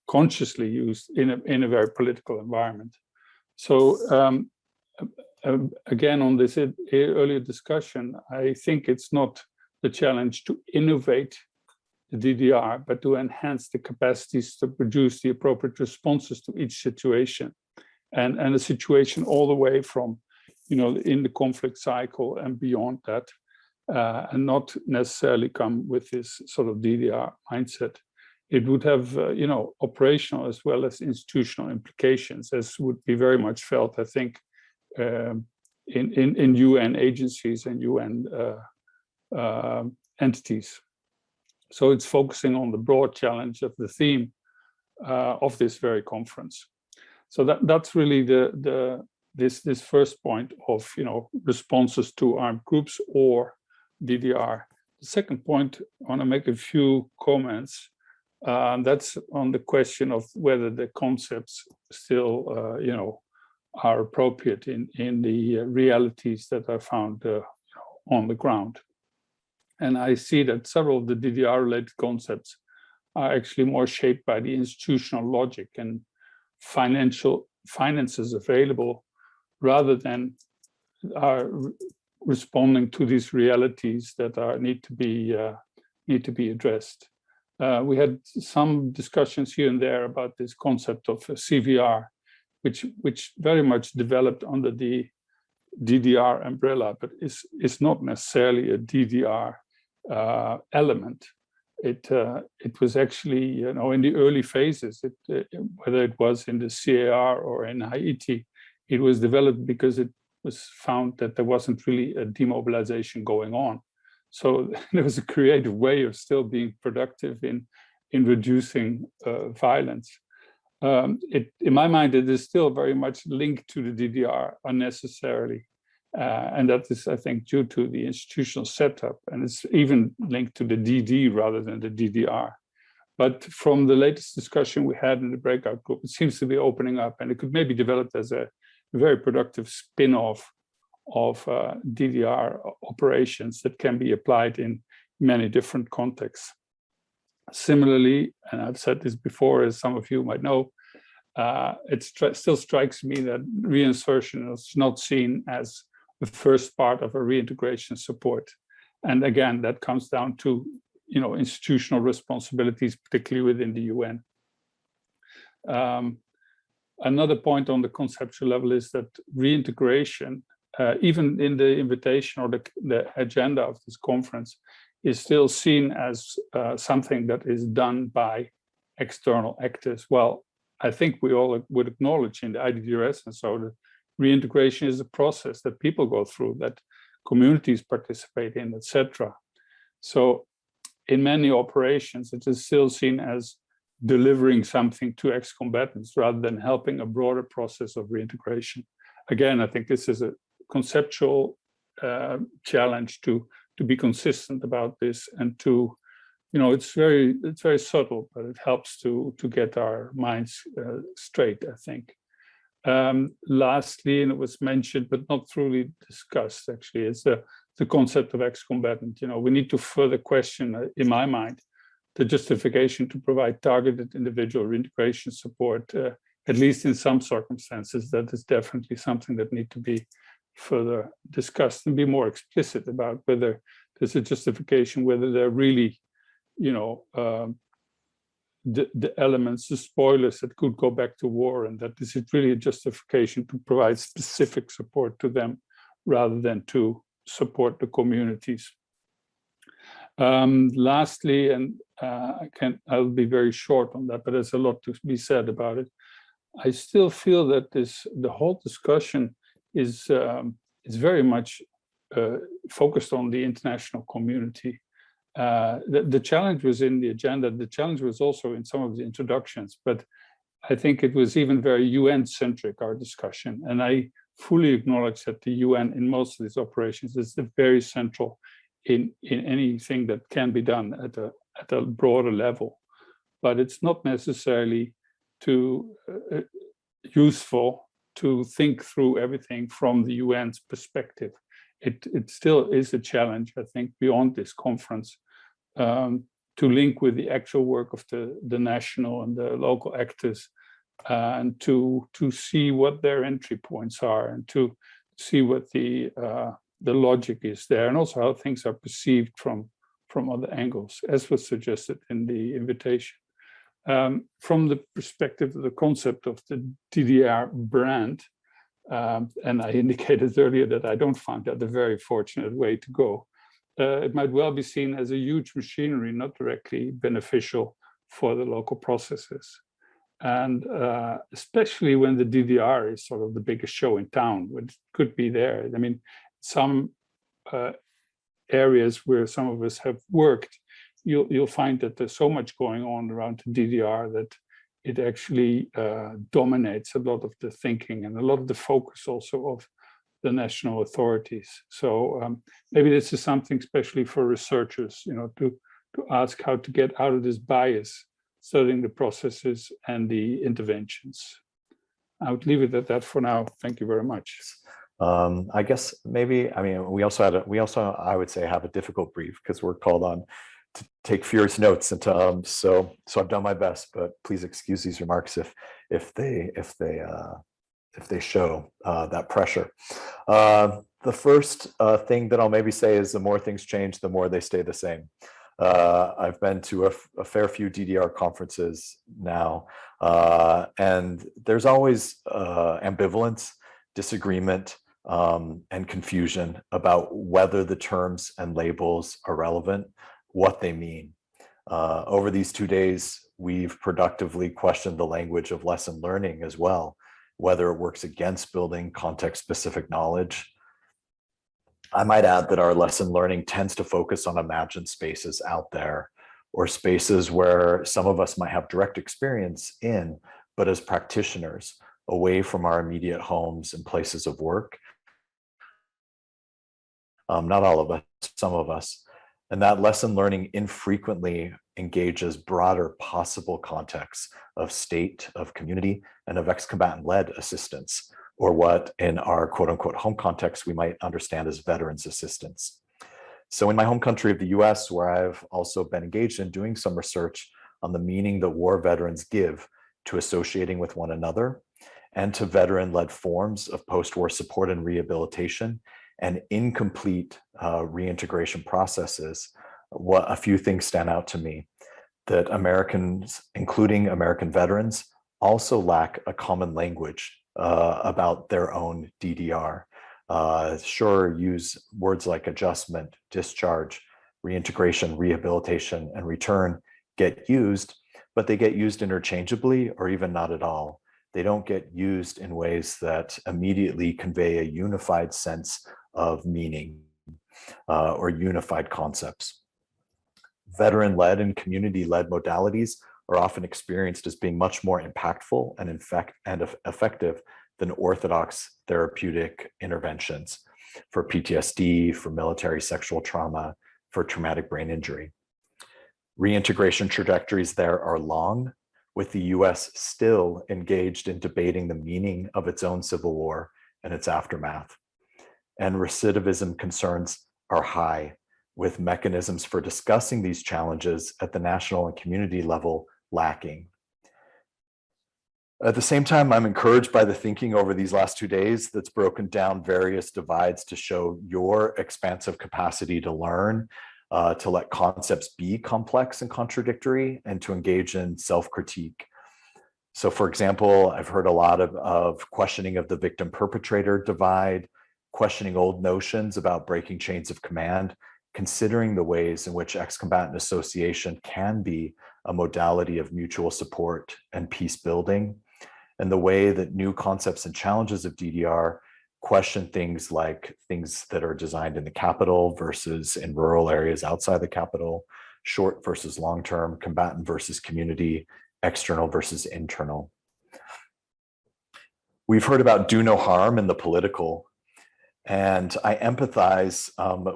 consciously used in a very political environment. So again, on this earlier discussion, I think it's not the challenge to innovate the DDR, but to enhance the capacities to produce the appropriate responses to each situation. And a situation all the way from, in the conflict cycle and beyond that, and not necessarily come with this sort of DDR mindset. It would have, operational as well as institutional implications, as would be very much felt, I think, in UN agencies and UN entities. So it's focusing on the broad challenge of the theme of this very conference. So that's really this first point of responses to armed groups or DDR. The second point, I want to make a few comments. That's on the question of whether the concepts still are appropriate in the realities that are found on the ground. And I see that several of the DDR-related concepts are actually more shaped by the institutional logic and finances available rather than are responding to these realities that need to be addressed. We had some discussions here and there about this concept of CVR, which very much developed under the DDR umbrella, but is not necessarily a DDR element. It was actually, in the early phases, whether it was in the CAR or in Haiti, it was developed because it was found that there wasn't really a demobilization going on. So there was a creative way of still being productive in reducing violence. In my mind, it is still very much linked to the DDR unnecessarily. And that is, I think, due to the institutional setup. And it's even linked to the DD rather than the DDR. But from the latest discussion we had in the breakout group, it seems to be opening up, and it could maybe develop as a very productive spin-off of DDR operations that can be applied in many different contexts. Similarly, and I've said this before, as some of you might know, it still strikes me that reinsertion is not seen as the first part of a reintegration support. And again, that comes down to institutional responsibilities, particularly within the UN. Another point on the conceptual level is that reintegration, even in the invitation or the agenda of this conference, is still seen as something that is done by external actors. Well, I think we all would acknowledge in the IDDRS and so that reintegration is a process that people go through, that communities participate in, etc. So in many operations, it is still seen as delivering something to ex-combatants rather than helping a broader process of reintegration. Again, I think this is a conceptual challenge to be consistent about this and to, it's very subtle, but it helps to get our minds straight, I think. Lastly, and it was mentioned but not truly discussed, actually, is the concept of ex-combatant. We need to further question, in my mind, the justification to provide targeted individual reintegration support, at least in some circumstances. That is definitely something that needs to be further discussed and be more explicit about whether there's a justification, whether they're really, the elements, the spoilers that could go back to war, and that this is really a justification to provide specific support to them rather than to support the communities. Lastly, and I'll be very short on that, but there's a lot to be said about it. I still feel that the whole discussion is very much focused on the international community. The challenge was in the agenda. The challenge was also in some of the introductions, but I think it was even very UN-centric, our discussion. And I fully acknowledge that the UN in most of these operations is very central in anything that can be done at a broader level. But it's not necessarily useful to think through everything from the UN's perspective. It still is a challenge, I think, beyond this conference, to link with the actual work of the national and the local actors, and to see what their entry points are, and to see what the logic is there, and also how things are perceived from other angles, as was suggested in the invitation. From the perspective of the concept of the DDR brand, and I indicated earlier that I don't find that a very fortunate way to go. It might well be seen as a huge machinery, not directly beneficial for the local processes. And especially when the DDR is sort of the biggest show in town, which could be there. I mean, some areas where some of us have worked, you'll find that there's so much going on around the DDR that it actually dominates a lot of the thinking and a lot of the focus also of the national authorities. So maybe this is something especially for researchers, to ask how to get out of this bias, studying the processes and the interventions. I would leave it at that for now. Thank you very much. I guess maybe, we also, I would say, have a difficult brief because we're called on to take furious notes, and so I've done my best, but please excuse these remarks if they if they show that pressure. The first thing that I'll maybe say is the more things change, the more they stay the same. I've been to a fair few DDR conferences now, and there's always ambivalence, disagreement, and confusion about whether the terms and labels are relevant, what they mean. Over these 2 days, we've productively questioned the language of lesson learning as well, whether it works against building context-specific knowledge. I might add that our lesson learning tends to focus on imagined spaces out there, or spaces where some of us might have direct experience in, but as practitioners, away from our immediate homes and places of work. Not all of us, some of us. And that lesson learning infrequently engages broader possible contexts of state, of community, and of ex-combatant-led assistance, or what in our quote-unquote home context we might understand as veterans assistance. So in my home country of the US, where I've also been engaged in doing some research on the meaning that war veterans give to associating with one another and to veteran-led forms of post-war support and rehabilitation and incomplete reintegration processes, a few things stand out to me. That Americans, including American veterans, also lack a common language about their own DDR. Sure, use words like adjustment, discharge, reintegration, rehabilitation, and return get used, but they get used interchangeably or even not at all. They don't get used in ways that immediately convey a unified sense of meaning or unified concepts. Veteran-led and community-led modalities are often experienced as being much more impactful and effective than orthodox therapeutic interventions for PTSD, for military sexual trauma, for traumatic brain injury. Reintegration trajectories there are long, with the US still engaged in debating the meaning of its own civil war and its aftermath. And recidivism concerns are high, with mechanisms for discussing these challenges at the national and community level lacking. At the same time, I'm encouraged by the thinking over these last 2 days that's broken down various divides to show your expansive capacity to learn, to let concepts be complex and contradictory, and to engage in self-critique. So for example, I've heard a lot of questioning of the victim-perpetrator divide, questioning old notions about breaking chains of command, considering the ways in which ex-combatant association can be a modality of mutual support and peace building, and the way that new concepts and challenges of DDR question things like things that are designed in the capital versus in rural areas outside the capital, short versus long-term, combatant versus community, external versus internal. We've heard about do no harm in the political, and I empathize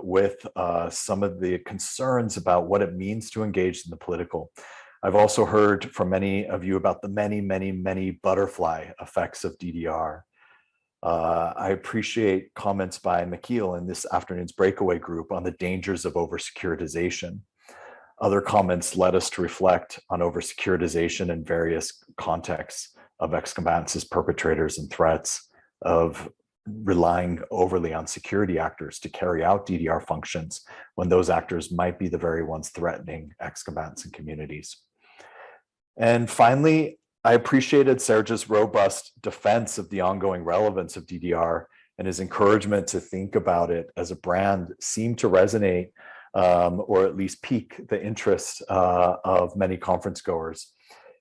with some of the concerns about what it means to engage in the political. I've also heard from many of you about the many butterfly effects of DDR. I appreciate comments by Michiel in this afternoon's breakaway group on the dangers of over-securitization. Other comments led us to reflect on over-securitization in various contexts of ex-combatants as perpetrators and threats, of relying overly on security actors to carry out DDR functions when those actors might be the very ones threatening ex-combatants and communities. And finally, I appreciated Serge's robust defense of the ongoing relevance of DDR, and his encouragement to think about it as a brand seemed to resonate or at least pique the interest of many conference goers.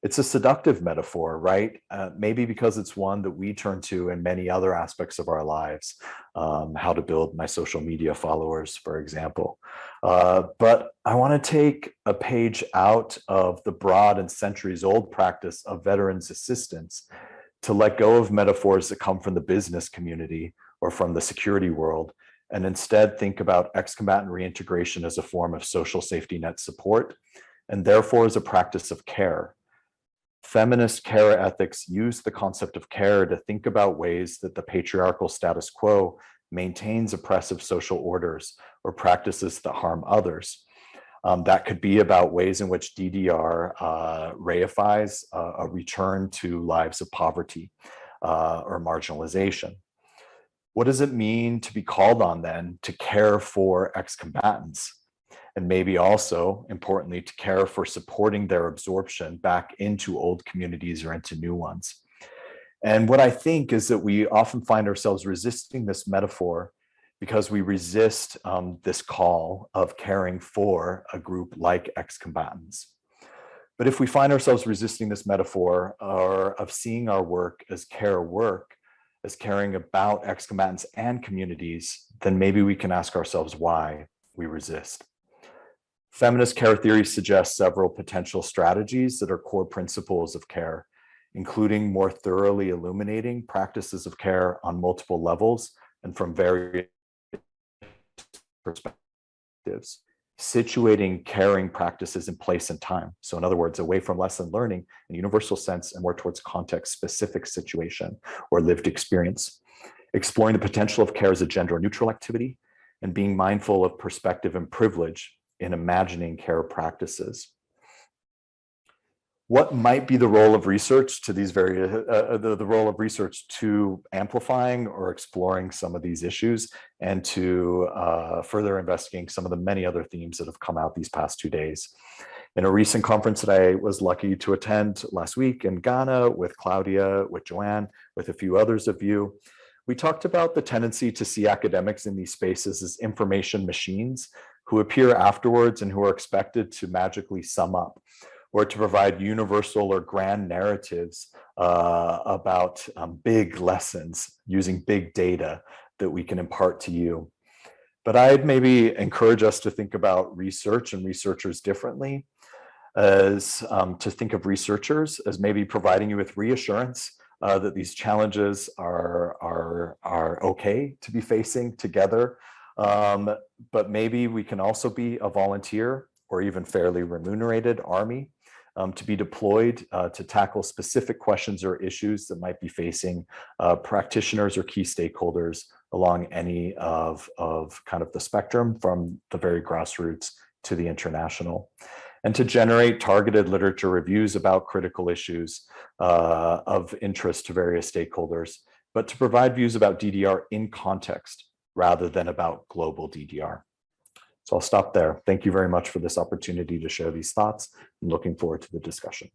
It's a seductive metaphor, right? Maybe because it's one that we turn to in many other aspects of our lives, how to build my social media followers, for example. But I want to take a page out of the broad and centuries-old practice of veterans assistance to let go of metaphors that come from the business community or from the security world, and instead think about ex-combatant reintegration as a form of social safety net support, and therefore as a practice of care. Feminist care ethics use the concept of care to think about ways that the patriarchal status quo maintains oppressive social orders or practices that harm others. That could be about ways in which DDR reifies a return to lives of poverty, or marginalization. What does it mean to be called on then to care for ex-combatants? And maybe also, importantly, to care for supporting their absorption back into old communities or into new ones. And what I think is that we often find ourselves resisting this metaphor because we resist this call of caring for a group like ex-combatants. But if we find ourselves resisting this metaphor or of seeing our work as care work, as caring about ex-combatants and communities, then maybe we can ask ourselves why we resist. Feminist care theory suggests several potential strategies that are core principles of care, including more thoroughly illuminating practices of care on multiple levels and from various perspectives, situating caring practices in place and time. So in other words, away from lesson learning in a universal sense and more towards context-specific situation or lived experience, exploring the potential of care as a gender-neutral activity, and being mindful of perspective and privilege in imagining care practices. What might be the role of research to these various, the role of research to amplifying or exploring some of these issues and to further investigating some of the many other themes that have come out these past 2 days? In a recent conference that I was lucky to attend last week in Ghana with Claudia, with Joanne, with a few others of you, we talked about the tendency to see academics in these spaces as information machines who appear afterwards and who are expected to magically sum up or to provide universal or grand narratives about big lessons using big data that we can impart to you. But I'd maybe encourage us to think about research and researchers differently, as to think of researchers as maybe providing you with reassurance that these challenges are okay to be facing together. But maybe we can also be a volunteer or even fairly remunerated army to be deployed to tackle specific questions or issues that might be facing practitioners or key stakeholders along any of kind of the spectrum, from the very grassroots to the international, and to generate targeted literature reviews about critical issues of interest to various stakeholders, but to provide views about DDR in context rather than about global DDR. So I'll stop there. Thank you very much for this opportunity to share these thoughts. I'm looking forward to the discussion.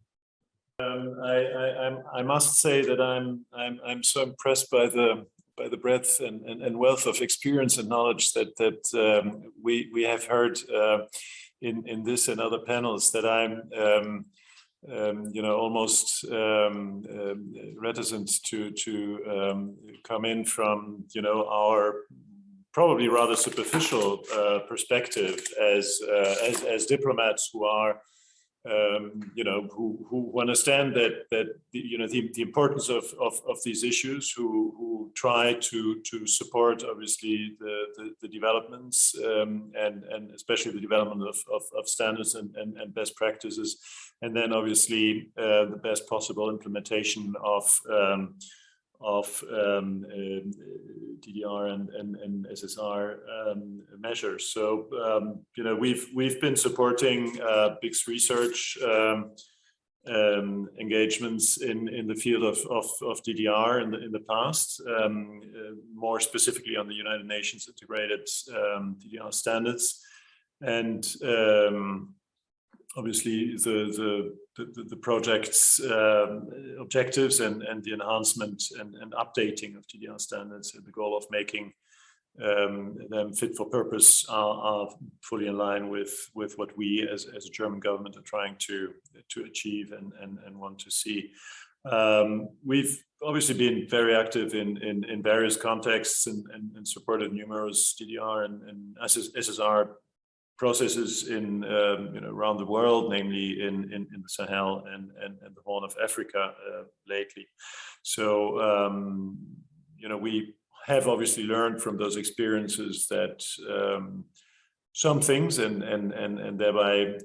I must say that I'm so impressed by the breadth and wealth of experience and knowledge that we have heard in this and other panels, that I'm almost reticent to come in from our probably rather superficial perspective as diplomats who are who understand that the importance of these issues, who try to support obviously the developments and especially the development of standards and best practices, and then obviously the best possible implementation of DDR and SSR measures. So we've been supporting BIC's research engagements in the field of DDR in the past, more specifically on the United Nations integrated DDR standards, and obviously the project's objectives and the enhancement and updating of DDR standards, and the goal of making them fit for purpose are fully in line with what we as a German government are trying to achieve and want to see. We've obviously been very active in various contexts and supported numerous DDR and SSR processes in around the world, namely in the Sahel and the Horn of Africa lately. So we have obviously learned from those experiences that some things and thereby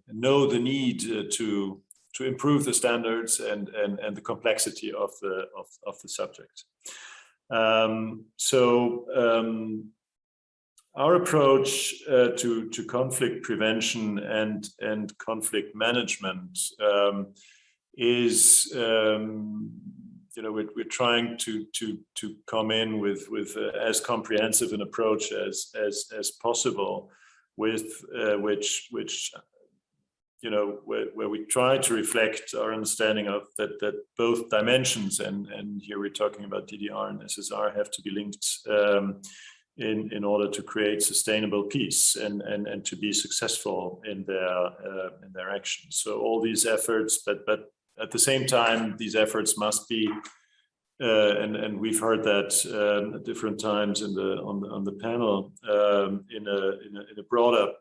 know the need to improve the standards and the complexity of the subject. Our approach to conflict prevention and conflict management is we're trying to come in with as comprehensive an approach as possible, with which where we try to reflect our understanding of that both dimensions, and here we're talking about DDR and SSR, have to be linked in order to create sustainable peace and to be successful in their actions. So all these efforts, but at the same time, these efforts must be, and we've heard that at different times on the panel, in a broader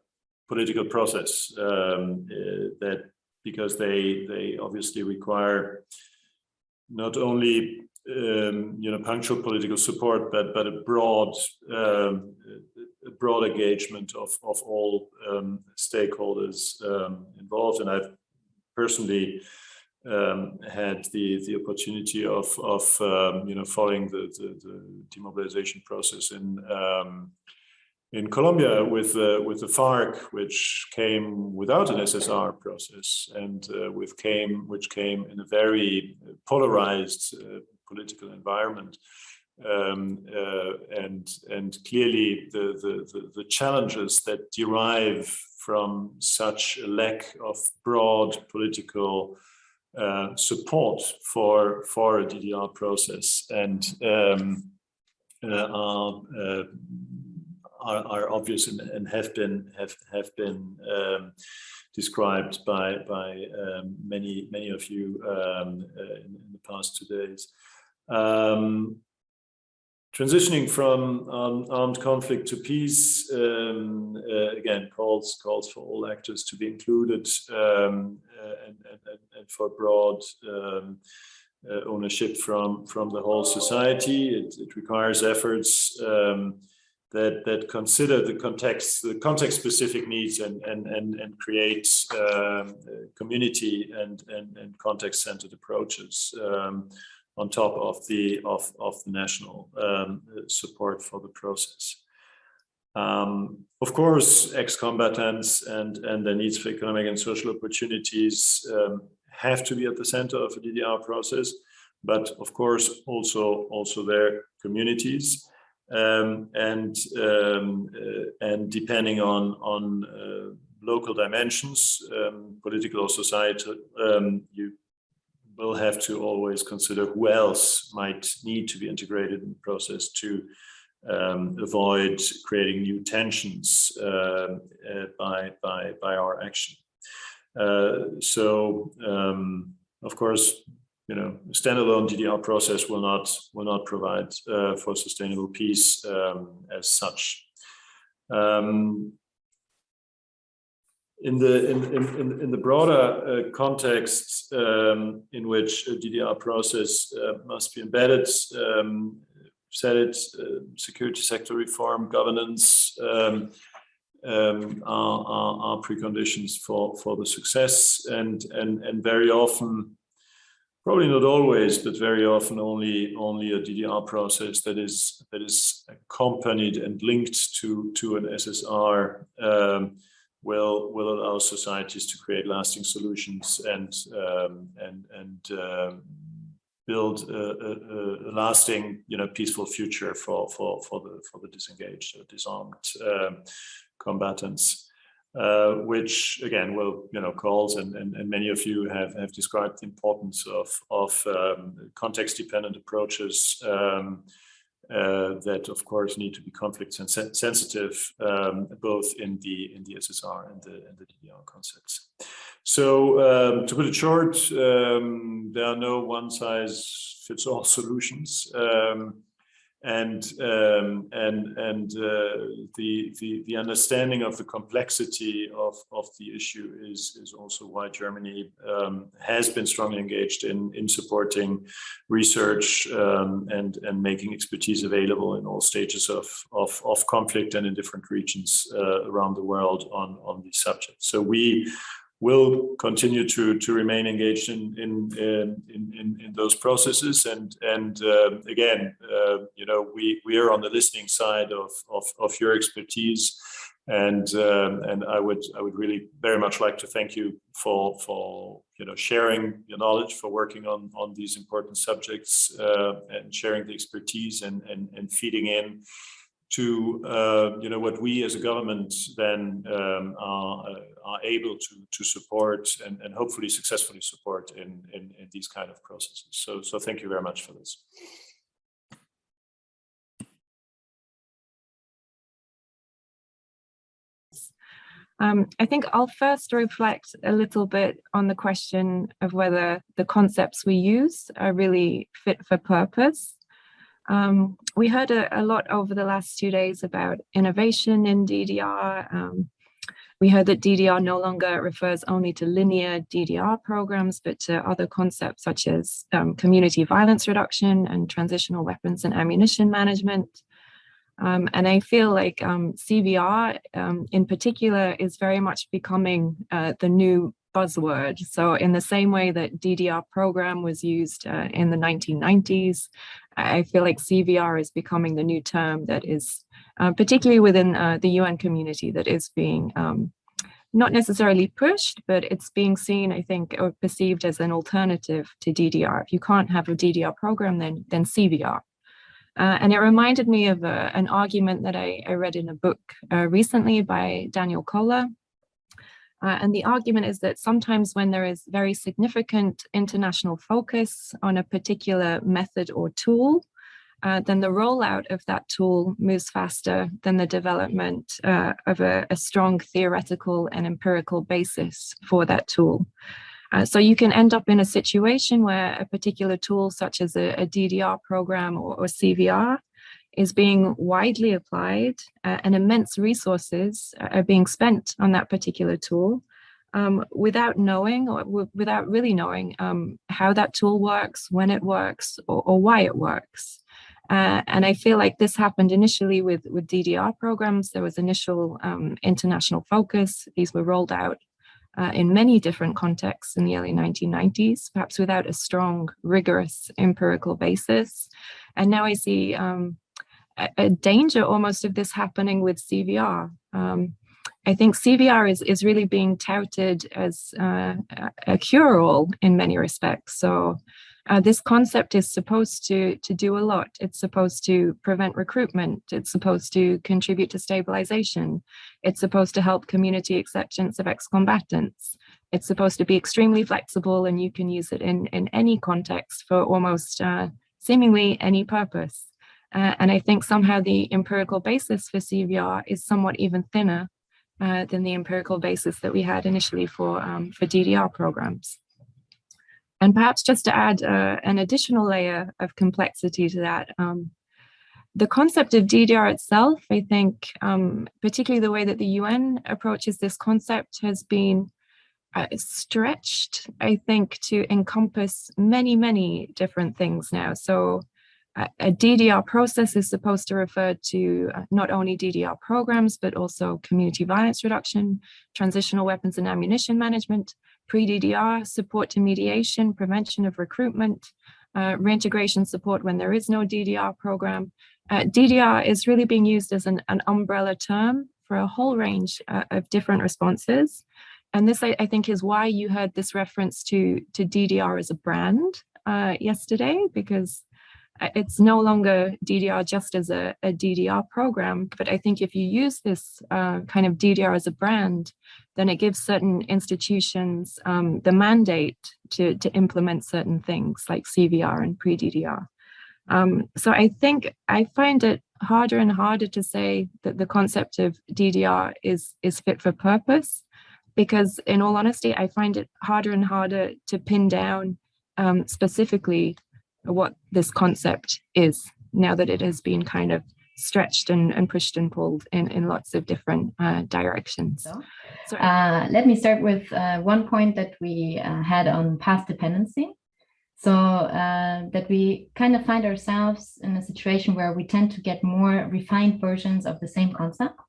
political process, that because they obviously require not only punctual political support, but a broad engagement of all stakeholders involved. And I've personally had the opportunity of following the demobilization process in Colombia with the FARC, which came without an SSR process, and which came in a very polarized political environment, and clearly the challenges that derive from such a lack of broad political support for a DDR process, and are obvious and have been described by many of you in the past 2 days. Transitioning from armed conflict to peace, again, calls for all actors to be included, and for broad ownership from the whole society. It requires efforts that consider the context-specific needs and create community and context-centered approaches on top of the national support for the process. Of course, ex-combatants and their needs for economic and social opportunities have to be at the center of a DDR process, but of course also their communities. And depending on local dimensions, political or societal, you will have to always consider who else might need to be integrated in the process to avoid creating new tensions by our action. Of course, standalone DDR process will not provide for sustainable peace as such. In the broader context in which a DDR process must be embedded, security sector reform, governance are preconditions for the success, and very often, probably not always, but very often only a DDR process that is accompanied and linked to an SSR will allow societies to create lasting solutions and build a lasting, peaceful future for the disengaged or disarmed combatants. Which again calls and many of you have described the importance of context-dependent approaches that of course need to be conflict sensitive, both in the SSR and the DDR concepts. So to put it short, there are no one-size-fits-all solutions. And the understanding of the complexity of the issue is also why Germany has been strongly engaged in supporting research and making expertise available in all stages of conflict and in different regions around the world on these subjects. So we will continue to remain engaged in those processes, and again, we are on the listening side of your expertise, And I would really very much like to thank you for sharing your knowledge, for working on these important subjects, and sharing the expertise and feeding in to what we as a government then are able to support and hopefully successfully support in these kind of processes. So thank you very much for this. I think I'll first reflect a little bit on the question of whether the concepts we use are really fit for purpose. We heard a lot over the last 2 days about innovation in DDR. We heard that DDR no longer refers only to linear DDR programs, but to other concepts such as community violence reduction and transitional weapons and ammunition management. And I feel like CVR in particular is very much becoming the new buzzword. So in the same way that DDR program was used in the 1990s, I feel like CVR is becoming the new term that is, particularly within the UN community, that is being not necessarily pushed, but it's being seen, I think, or perceived as an alternative to DDR. If you can't have a DDR program, then CVR. And it reminded me of an argument that I read in a book recently by Daniel Kohler. And the argument is that sometimes when there is very significant international focus on a particular method or tool, then the rollout of that tool moves faster than the development of a strong theoretical and empirical basis for that tool. So you can end up in a situation where a particular tool, such as a DDR program or CVR, is being widely applied, and immense resources are being spent on that particular tool without knowing, or without really knowing how that tool works, when it works, or why it works. And I feel like this happened initially with DDR programs. There was initial international focus. These were rolled out in many different contexts in the early 1990s, perhaps without a strong, rigorous empirical basis. And now I see a danger almost of this happening with CVR. I think CVR is really being touted as a cure-all in many respects. So this concept is supposed to do a lot. It's supposed to prevent recruitment. It's supposed to contribute to stabilization. It's supposed to help community acceptance of ex-combatants. It's supposed to be extremely flexible, and you can use it in any context for almost seemingly any purpose. And I think somehow the empirical basis for CVR is somewhat even thinner than the empirical basis that we had initially for DDR programs. And perhaps just to add an additional layer of complexity to that, the concept of DDR itself, I think, particularly the way that the UN approaches this concept, has been stretched, I think, to encompass many, many different things now. So a DDR process is supposed to refer to not only DDR programs, but also community violence reduction, transitional weapons and ammunition management, pre-DDR, support to mediation, prevention of recruitment, reintegration support when there is no DDR program. DDR is really being used as an umbrella term for a whole range of different responses. And this, I think, is why you heard this reference to DDR as a brand yesterday, because it's no longer DDR just as a DDR program. But I think if you use this kind of DDR as a brand, then it gives certain institutions the mandate to implement certain things like CVR and pre-DDR. So I think I find it harder and harder to say that the concept of DDR is fit for purpose, because in all honesty, I find it harder and harder to pin down specifically what this concept is, now that it has been kind of stretched and pushed and pulled in lots of different directions. So, let me start with one point that we had on path dependency. So that we kind of find ourselves in a situation where we tend to get more refined versions of the same concept.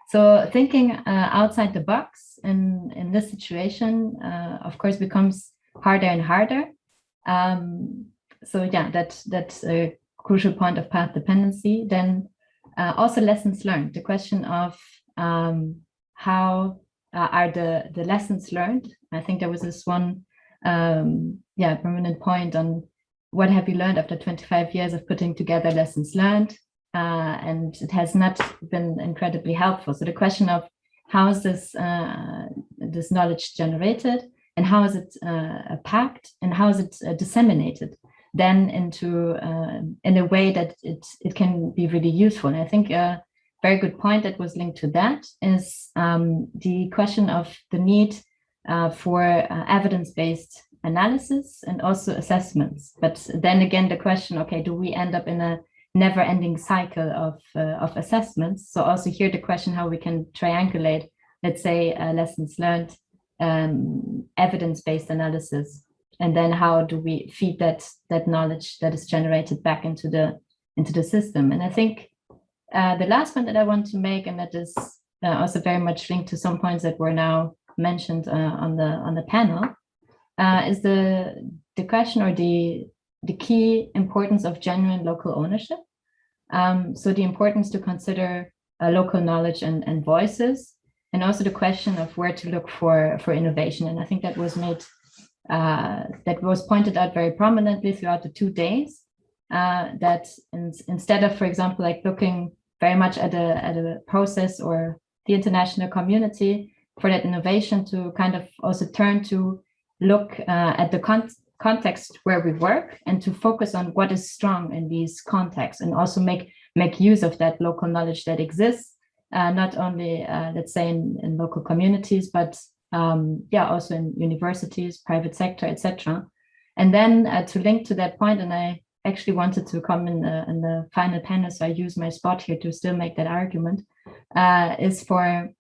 So thinking outside the box in this situation, of course, becomes harder and harder. So yeah, that's a crucial point of path dependency. Then also lessons learned, the question of how are the lessons learned. I think there was this one prominent point on what have you learned after 25 years of putting together lessons learned, and it has not been incredibly helpful. So the question of how is this this knowledge generated, and how is it packed, and how is it disseminated then into in a way that it can be really useful. And I think a very good point that was linked to that is the question of the need for evidence-based analysis and also assessments. But then again, the question, okay, do we end up in a never-ending cycle of assessments? So also here the question how we can triangulate, let's say, lessons learned, evidence-based analysis, and then how do we feed that knowledge that is generated back into the system. And I think the last point that I want to make, and that is also very much linked to some points that were now mentioned on the panel, is the question or the key importance of genuine local ownership. So the importance to consider local knowledge and voices, and also the question of where to look for innovation. And I think that was made, that was pointed out very prominently throughout the 2 days, that instead of, for example, like looking very much at a process or the international community for that innovation, to kind of also turn to look at the context where we work, and to focus on what is strong in these contexts, and also make use of that local knowledge that exists, not only let's say in local communities, but also in universities, private sector, etc. And then to link to that point, and I actually wanted to come in the final panel, so I use my spot here to still make that argument, is for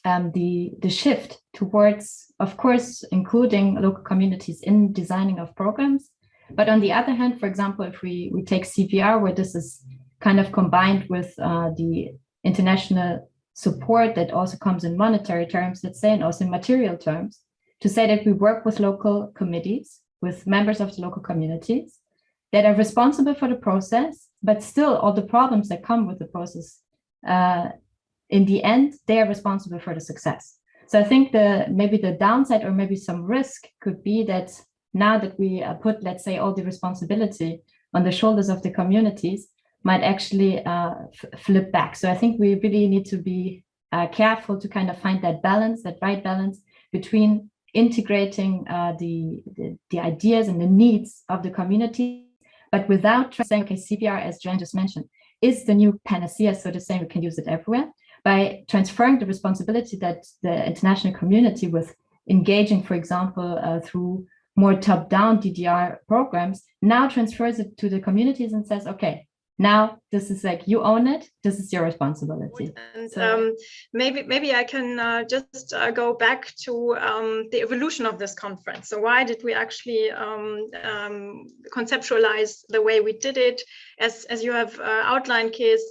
the shift towards, of course, including local communities in designing of programs. But on the other hand, for example, if we take CVR, where this is kind of combined with the international support that also comes in monetary terms, let's say, and also in material terms, to say that we work with local committees, with members of the local communities that are responsible for the process, but still all the problems that come with the process, in the end, they are responsible for the success. So I think maybe the downside, or maybe some risk, could be that now that we put, let's say, all the responsibility on the shoulders of the communities, might actually flip back. So I think we really need to be careful to kind of find that balance, that right balance between integrating the ideas and the needs of the community, but without saying, okay, CVR, as Jen just mentioned, is the new panacea, so to say, we can use it everywhere, by transferring the responsibility that the international community, with engaging, for example, through more top-down DDR programs, now transfers it to the communities and says, okay, now this is like, you own it, this is your responsibility. And so, maybe I can just go back to the evolution of this conference. So why did we actually conceptualize the way we did it? As you have outlined, Kees,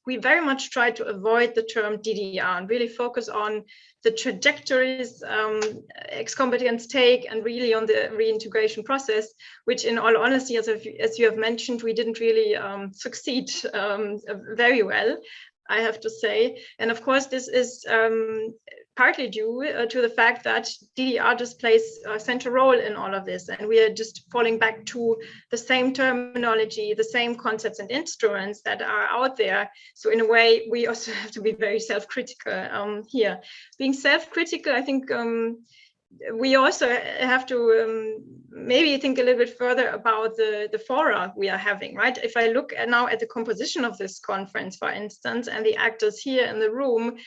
we very much tried to avoid the term DDR and really focus on the trajectories ex-combatants take, and really on the reintegration process, which in all honesty, as you have mentioned, we didn't really succeed very well, I have to say. And of course, this is partly due to the fact that DDR just plays a central role in all of this. And we are just falling back to the same terminology, the same concepts and instruments that are out there. So in a way, we also have to be very self-critical here. Being self-critical, I think we also have to maybe think a little bit further about the fora we are having, right? If I look now at the composition of this conference, for instance, and the actors here in the room,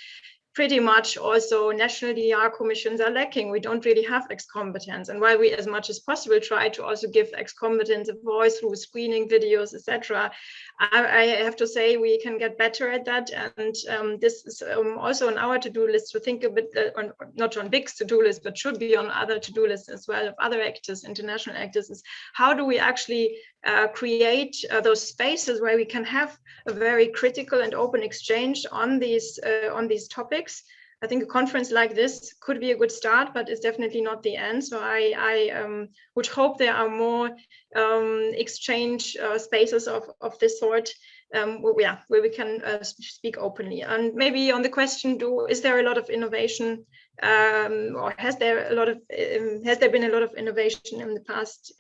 pretty much also national DDR commissions are lacking. We don't really have ex-combatants. And while we, as much as possible, try to also give ex-combatants a voice through screening videos, etc., I have to say we can get better at that. And this is also on our to-do list, to think a bit, not on BIC's to-do list, but should be on other to-do lists as well of other actors, international actors, is how do we actually create those spaces where we can have a very critical and open exchange on these topics. I think a conference like this could be a good start, but it's definitely not the end. So I would hope there are more exchange spaces of this sort where we can speak openly. And maybe on the question, is there a lot of innovation, or has there been a lot of innovation in the past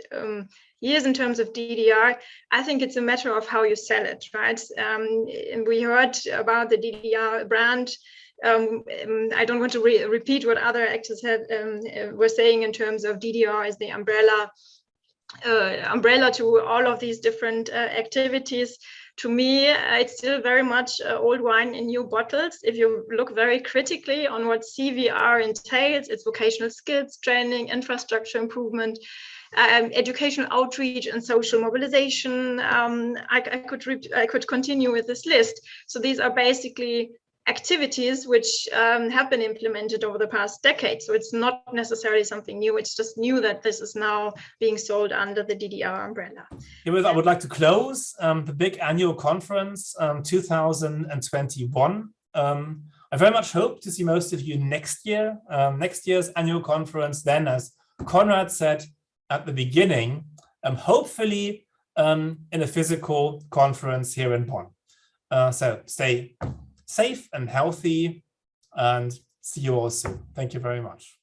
years in terms of DDR? I think it's a matter of how you sell it, right? And we heard about the DDR brand. I don't want to repeat what other actors were saying in terms of DDR as the umbrella to all of these different activities. To me, it's still very much old wine in new bottles. If you look very critically on what CVR entails, it's vocational skills training, infrastructure improvement, educational outreach and social mobilization. I could continue with this list. So these are basically activities which have been implemented over the past decade. So it's not necessarily something new. It's just new that this is now being sold under the DDR umbrella. Here, I would like to close the big annual conference 2021. I very much hope to see most of you next year. Next year's annual conference then, as Konrad said at the beginning, hopefully in a physical conference here in Bonn. So stay safe and healthy, and see you all soon. Thank you very much.